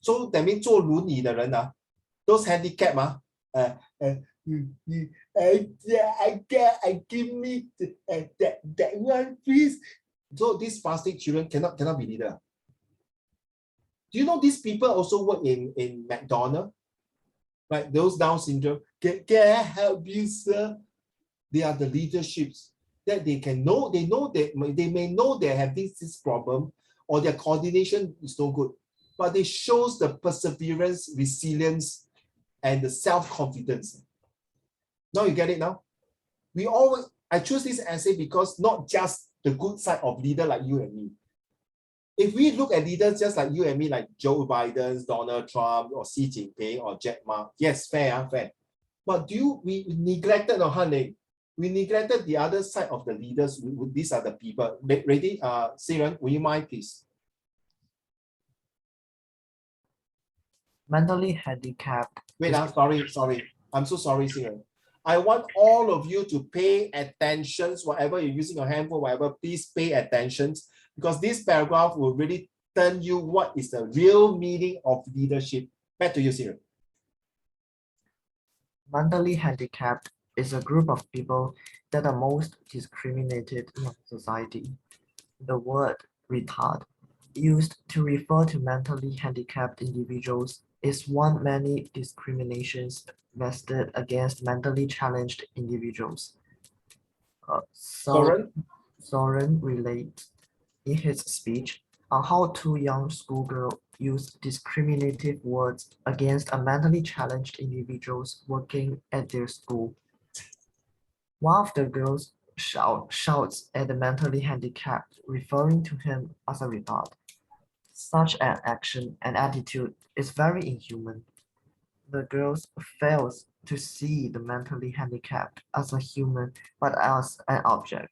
？So that means 坐轮椅的人those handicap I give me that one please. So these spastic children cannot be leader. Do you know these people also work in McDonald's? Right, those Down syndrome. Can I help you, sir? They are the leaderships that they know that they may know they have this problem or their coordination is no good, but it shows the perseverance, resilience, and the self-confidence. Now you get it now? I choose this essay because not just the good side of leader like you and me. If we look at leaders just like you and me, like Joe Biden, Donald Trump, or Xi Jinping, or Jack Ma, yes, fair. But we neglected we neglected the other side of the leaders. These are the people. Ready? Siren, will you mind, please? Mentally handicapped. Wait, sorry. I'm so sorry, Siren. I want all of you to pay attention. Whatever you're using your handphone, whatever, please pay attention, because this paragraph will really tell you what is the real meaning of leadership. Back to you, Siren. Mentally handicapped is a group of people that are most discriminated in society. The word retard, used to refer to mentally handicapped individuals, is one many discriminations vested against mentally challenged individuals. Soren, Soren relates in his speech on how two young schoolgirls used discriminative words against a mentally challenged individuals working at their school. One of the girls shouts at the mentally handicapped, referring to him as a retard. Such an action and attitude is very inhuman. The girls fails to see the mentally handicapped as a human, but as an object.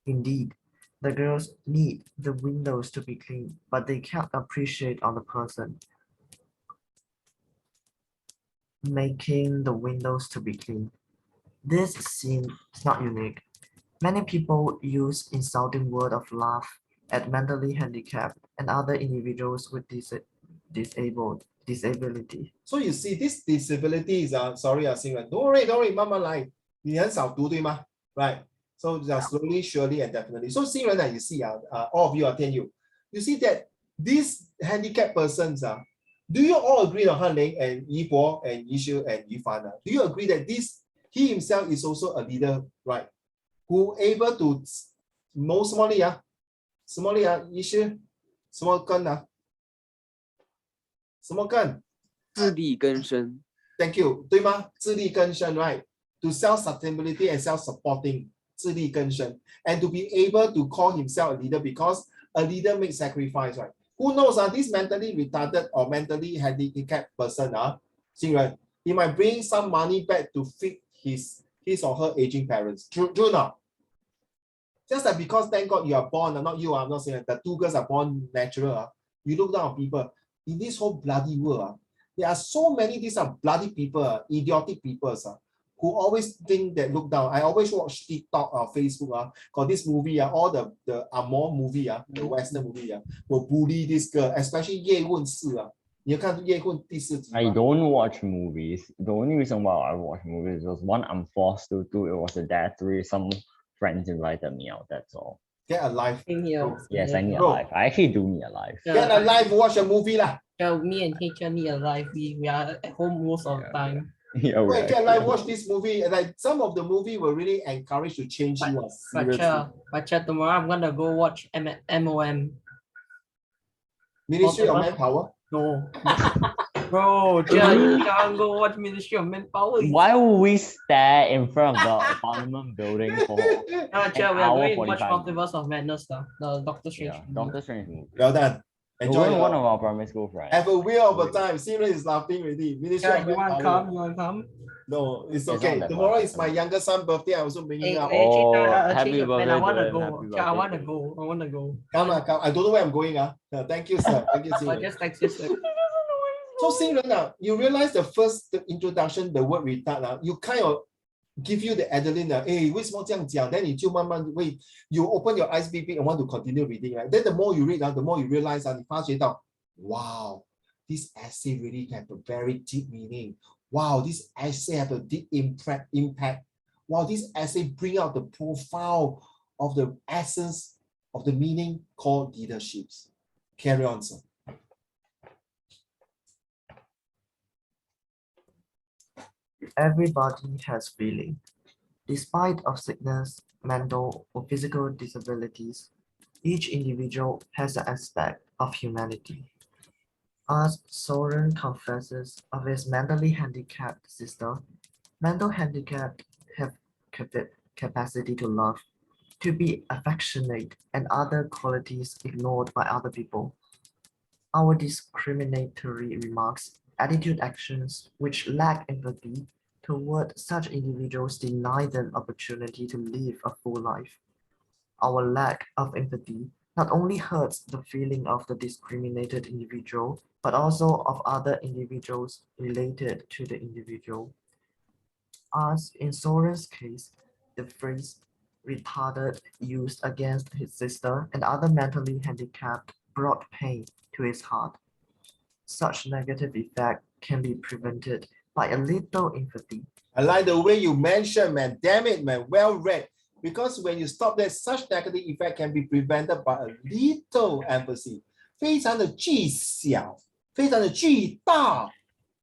Indeed, the girls need the windows to be clean, but they can't appreciate on the person making the windows to be clean. This seems not unique. Many people use insulting word of laugh at mentally handicapped and other individuals with disability. so you see this disability is sorry, Xingren, don't worry, 慢慢来，你很少读对吗？ Right. So slowly, surely, and definitely. So Xingren, you see, all of you attend you see that these handicapped persons, do you all agree on Han Ling and Yi Bo and Yi Shu and Yi Fan? Do you agree that he himself is also a leader, right? Who able to 什么力啊？什么力啊？Yi Shu，什么根啊？什么根？自力更生。 Thank you， 对吗？自力更生 ，right? To self-sustainability and self-supporting， 自力更生 ，and to be able to call himself a leader because a leader makes sacrifice, right? Who knows? This mentally retarded or mentally handicapped person, Xingren, he might bring some money back to feed his or her aging parents. True or not? Just like because thank God you are born, not you, I'm not saying the two girls are born natural. You look down on people in this whole bloody world. There are so many these are bloody people, idiotic people, who always think that look down. I always watch TikTok or Facebook. Got this movie, all the Amor movie, the Western movie, will bully this girl, especially 叶问四你有看叶问第四集吗？ I don't watch movies. The only reason why I watch movies was one, I'm forced to. Two, it was a dad. Three, some friends invited me out. That's all. Get a life. Same here. Yes, I need a Bro. life. I actually do need a life. Get a life, watch a movie lah. Me and H need a life. We are at home most of the Yeah, time. Yeah, Wait, right. get a life, watch this movie. Like some of the movie will really encourage to change you. But tomorrow I'm gonna go watch MOM. Ministry of Manpower. No. Bro, you can't go watch Ministry of Manpower. Why would we stare in front of the Parliament building for We are hour going to watch 45 Multiverse of Madness, the Doctor Strange. yeah, Doctor Strange movie? Well done. Enjoy Enjoy one your, of our primary school friends. have a wheel of a time. Simon is laughing already. Ministry of You want to Manpower. come? You want to come? No, it's not okay. that Tomorrow much. is my younger son's birthday. I also bringing up. Oh, I happy birthday I want to to him, go. happy I birthday want to to go. I want to go. Come. I don't know where I'm going. Thank you, sir. Thank you, I Simon. just text you. Sir. So, Xingren, you realize the first introduction, the word retard, you kind of give you the adrenaline. Hey, 为什么这样讲? Then you open your eyes big and want to continue reading, right? Then the more you read, the more you realize, 你发觉到, wow, this essay really have a very deep meaning. Wow, this essay have a deep impact. Wow, this essay bring out the profile of the essence of the meaning called leaderships. Carry on, sir. Everybody has feeling. Despite of sickness, mental or physical disabilities, each individual has an aspect of humanity. As Soren confesses of his mentally handicapped sister, mental handicapped have capacity to love, to be affectionate, and other qualities ignored by other people. Our discriminatory remarks, attitude actions which lack empathy toward such individuals deny them opportunity to live a full life. Our lack of empathy not only hurts the feeling of the discriminated individual, but also of other individuals related to the individual. As in Soren's case, the phrase retarded used against his sister and other mentally handicapped brought pain to his heart. Such negative effect can be prevented by a little empathy. I like the way you mentioned, man. Damn it, man. Well read. Because when you stop there, such negative effect can be prevented by a little empathy. 非常的巨小，非常的巨大，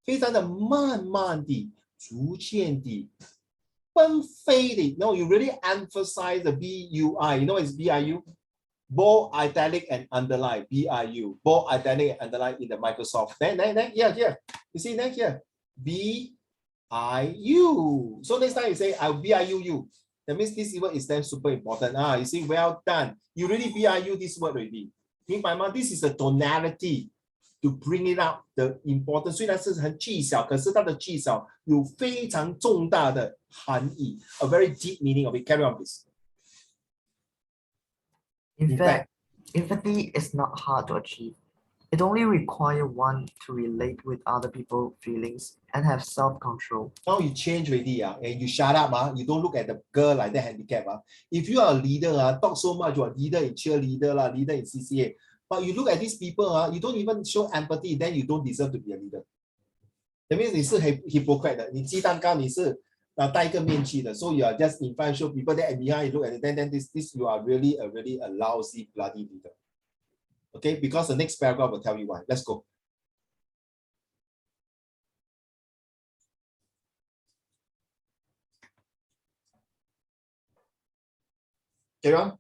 非常的慢慢地、逐渐地、纷飞地。No, you really emphasize the BUI. You know what is BIU? Bold, italic, and underline. BIU. Bold, italic, and underline in the Microsoft. Then, here. You see, then here. BIU. So next time you say, I'll BIU you. That means this word is then super important. You see, well done. You really BIU this word already. 明白吗? This is the tonality to bring it out the importance. 虽然是很巨小，可是它的巨小有非常重大的含义 a very deep meaning of it. Carry on, please. In fact, empathy is not hard to achieve. It only requires one to relate with other people's feelings and have self-control. Now you change already, and you shut up. You don't look at the girl like that handicap. If you are a leader, talk so much, you are leader in cheerleader, leader in CCA. But you look at these people, you don't even show empathy, then you don't deserve to be a leader. That means 你是 hypocrite 的，你鸡蛋糕你是戴一个面具的 so you are just in front show people that behind you look at it, then this you are really a lousy bloody leader. Okay, because the next paragraph will tell you why. Let's go. Carry on.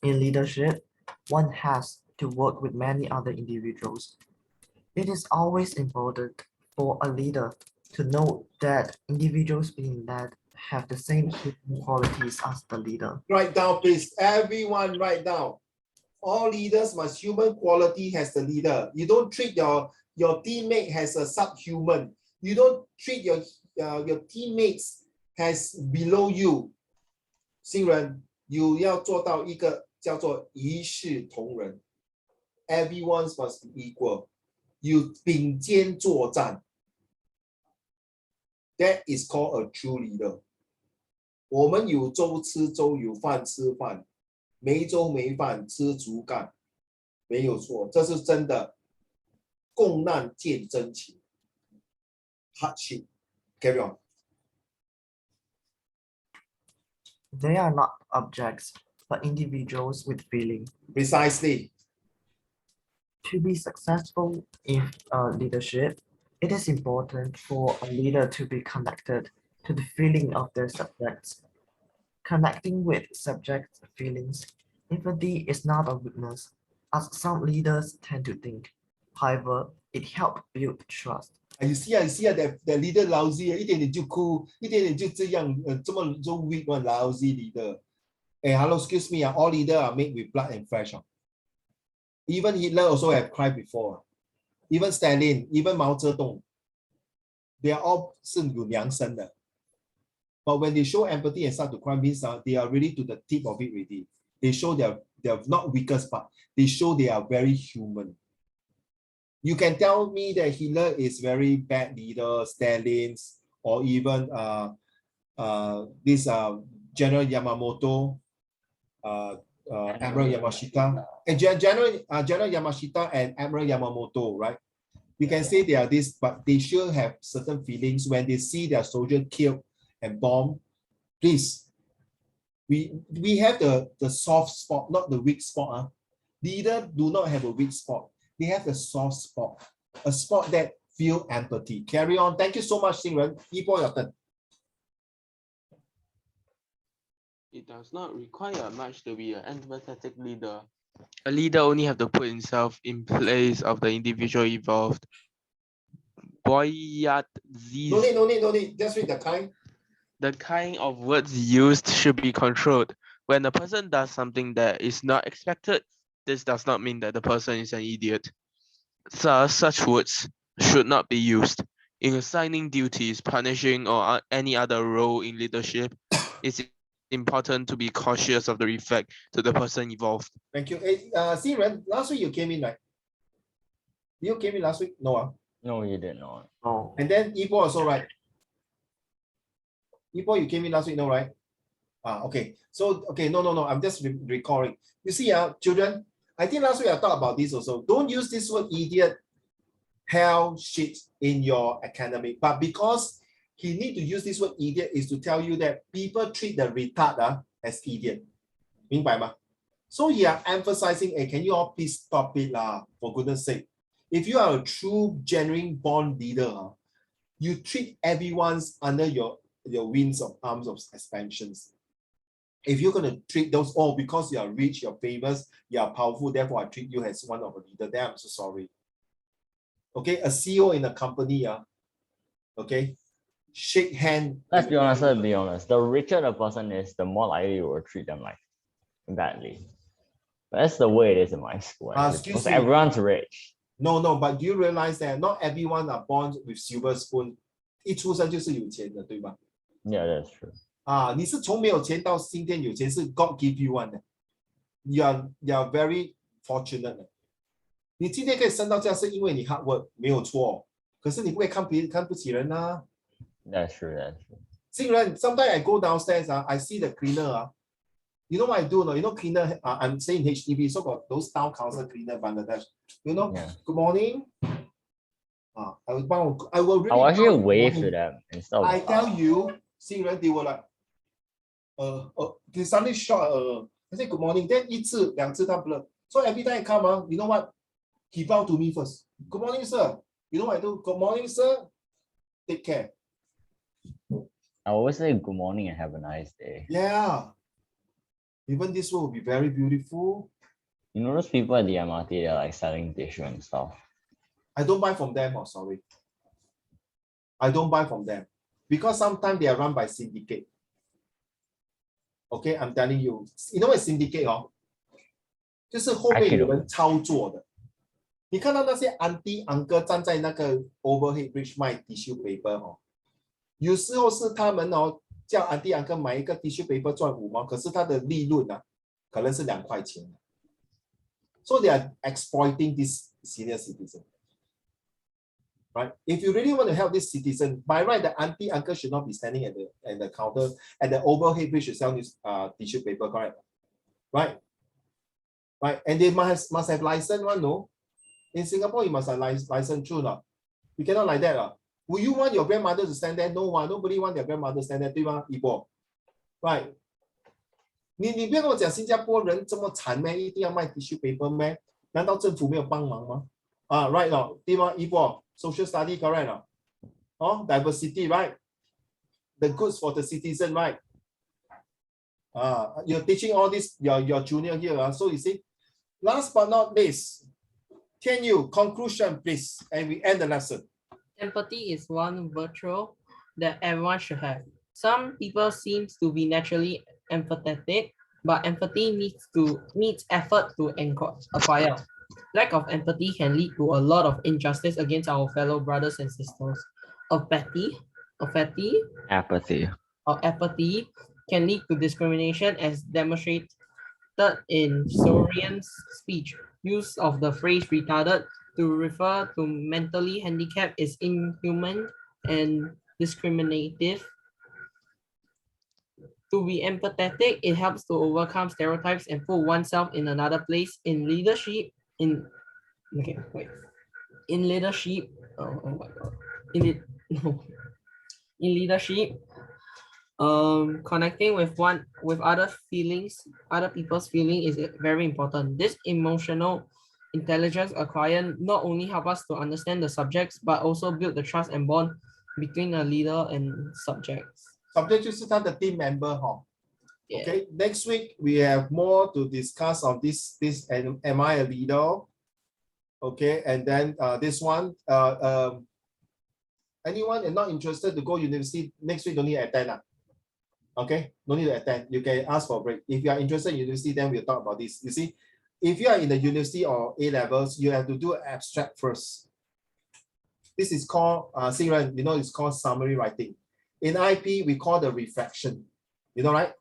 In leadership, one has to work with many other individuals. It is always important for a leader to know that individuals being led have the same human qualities as the leader. Write down, please. Everyone write down. All leaders must human quality as the leader. You don't treat your teammate as a subhuman. You don't treat your teammates as below you. 新人，you 要做到一个叫做一视同仁。Everyone must be equal. You 并肩作战。That is called a true leader. 我们有粥吃粥，有饭吃饭，没粥没饭吃竹竿，没有错，这是真的。共难见真情。Hardship. Carry on. They are not objects, but individuals with feeling. Precisely. To be successful in leadership, it is important for a leader to be connected to the feeling of their subjects. Connecting with subjects' feelings, empathy is not a weakness, as some leaders tend to think. However, it helps build trust. You see, that leader lousy, 一点点就哭，一点点就这样，这么 weak one lousy leader. Hey, hello, excuse me, all leaders are made with blood and flesh. Even Hitler also have cried before. Even Stalin, even Mao Zedong, they are all 是有良心的。But when they show empathy and start to cry, means they are really to the tip of it already. They show they are not weakest part. They show they are very human. You can tell me that Hitler is very bad leader, Stalin's, or even this General Yamamoto, Admiral Yamashita, and General Yamashita and Admiral Yamamoto, right? We can say they are this, but they sure have certain feelings when they see their soldier killed and bombed. Please, we have the soft spot, not the weak spot. Leaders do not have a weak spot. They have a soft spot, a spot that feel empathy. Carry on. Thank you so much, Xingren. Yibo, your turn. It does not require much to be an empathetic leader. A leader only have to put himself in place of the individual involved. Boyat Ziz. No need. Just read the kind. The kind of words used should be controlled. When a person does something that is not expected, this does not mean that the person is an idiot. Thus, such words should not be used. In assigning duties, punishing, or any other role in leadership, it's important to be cautious of the effect to the person involved. Thank you. Hey, Xingren, last week you came in, right? You came in last week? No. No, you did not. Oh, And then Yibo also, right? Yibo, you came in last week, no, right? Okay. So, okay, no. I'm just recalling. You see, children, I think last week I talked about this also. Don't use this word idiot hell shit in your academic. But because he need to use this word idiot is to tell you that people treat the retard as idiot. 明白吗? So he are emphasizing, hey, can you all please stop it lah, for goodness sake. If you are a true, genuine born leader, you treat everyone's under your wings of arms of expansions. If you're going to treat those all because you are rich, you're famous, you are powerful, therefore I treat you as one of a leader, then I'm so sorry. Okay, a CEO in a company, okay, shake hand. Let's be honest, The richer the person is, the more likely you will treat them like badly. That's the way it is in my school. Excuse Because me. everyone's rich. No, but do you realize that not everyone are born with silver spoon? 一出生就是有钱的，对吧？ Yeah, that's true. 你是从没有钱到今天有钱，是 God give you one 的。You are very fortunate 的。你今天可以升到这样，是因为你 hard work 没有错。可是你不会看不起人啊。That's true. 竟然 sometimes I go downstairs, I see the cleaner, you know what I do? No, you know cleaner, I'm saying HDB, so got those town council cleaner Bangladesh. You know, Yeah. good morning. I will really. I will actually wave to them instead of. I tell you, see, they were like, they suddenly shot. I say good morning. Then 一次两次他不了。So every time I come, you know what? He bow to me first. Good morning, sir. You know what I do? Good morning, sir. Take care. I always say good morning and have a nice day. Yeah. Even this will be very beautiful. You know those people at the MRT, they're like selling tissue and stuff. I don't buy from them, sorry. I don't buy from them. Because sometimes they are run by syndicate. Okay, I'm telling you. You know what syndicate? 就是后面有人操作的。你看到那些 auntie uncle 站在那个 overhead bridge 卖 tissue paper 有时候是他们叫 auntie uncle 买一个 tissue paper 赚5毛，可是他的利润可能是2块钱。So they are exploiting this senior citizen. Right? If you really want to help this citizen, by right, the auntie uncle should not be standing at the counter at the overhead bridge to sell this tissue paper, correct? Right? Right? And they must have license one, no? In Singapore, you must have license too, no? You cannot like that. Will you want your grandmother to stand there? No one. Nobody want their grandmother to stand there, 对吗？ Ibo. Right? 你不要跟我讲新加坡人这么惨咩？一定要卖 tissue paper 咩？难道政府没有帮忙吗？Right 咯，对吗？ Ibo. Social study, correct? Diversity, right? The goods for the citizen, right? You're teaching all this, your junior here. So you see, last but not least, can you conclusion, please? And we end the lesson. Empathy is one virtue that everyone should have. Some people seem to be naturally empathetic, but empathy needs effort to acquire. Lack of empathy can lead to a lot of injustice against our fellow brothers and sisters. Apathy can lead to discrimination as demonstrated in Sorian's speech. Use of the phrase retarded to refer to mentally handicapped is inhuman and discriminative. To be empathetic, it helps to overcome stereotypes and put oneself in another place. In leadership, in leadership, connecting with other people's feelings is very important. This emotional intelligence acquired not only help us to understand the subjects, but also build the trust and bond between a leader and subjects. Subject 就是他的 team member Yeah. Okay, next week we have more to discuss on this and am I a leader? Okay, and then this one, anyone is not interested to go university next week, don't need to attend. Okay, no need to attend. You can ask for a break. If you are interested in university, then we'll talk about this. You see, if you are in the university or A levels, you have to do abstract first. This is called, Siren, you know, it's called summary writing. In IP, we call the reflection. You know, right?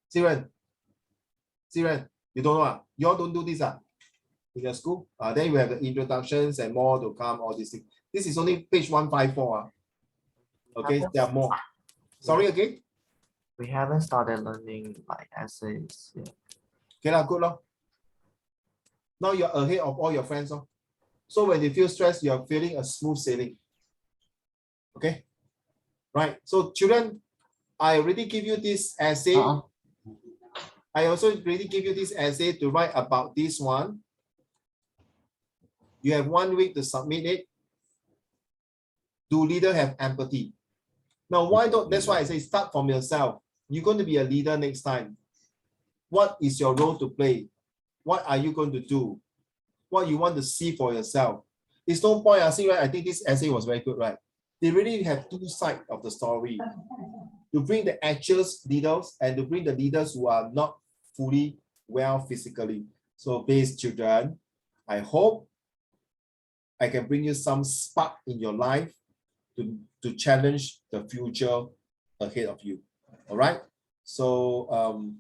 Siren, you don't know? You all don't do this in your school? Then you have the introductions and more to come, all these things. This is only page 154. Okay, there are more. Sorry again? We haven't started learning like essays yet. Okay, good. Now you're ahead of all your friends. So when they feel stressed, you are feeling a smooth sailing. Okay, right. So children, I already give you this essay. I also already give you this essay to write about this one. You have 1 week to submit it. Do leader have empathy? Now, why don't, that's why I say start from yourself. You're going to be a leader next time. What is your role to play? What are you going to do? What you want to see for yourself? It's no point asking, right? I think this essay was very good, right? They really have two sides of the story. To bring the actual leaders and to bring the leaders who are not fully well physically. So please, children, I hope I can bring you some spark in your life to challenge the future ahead of you. All right. So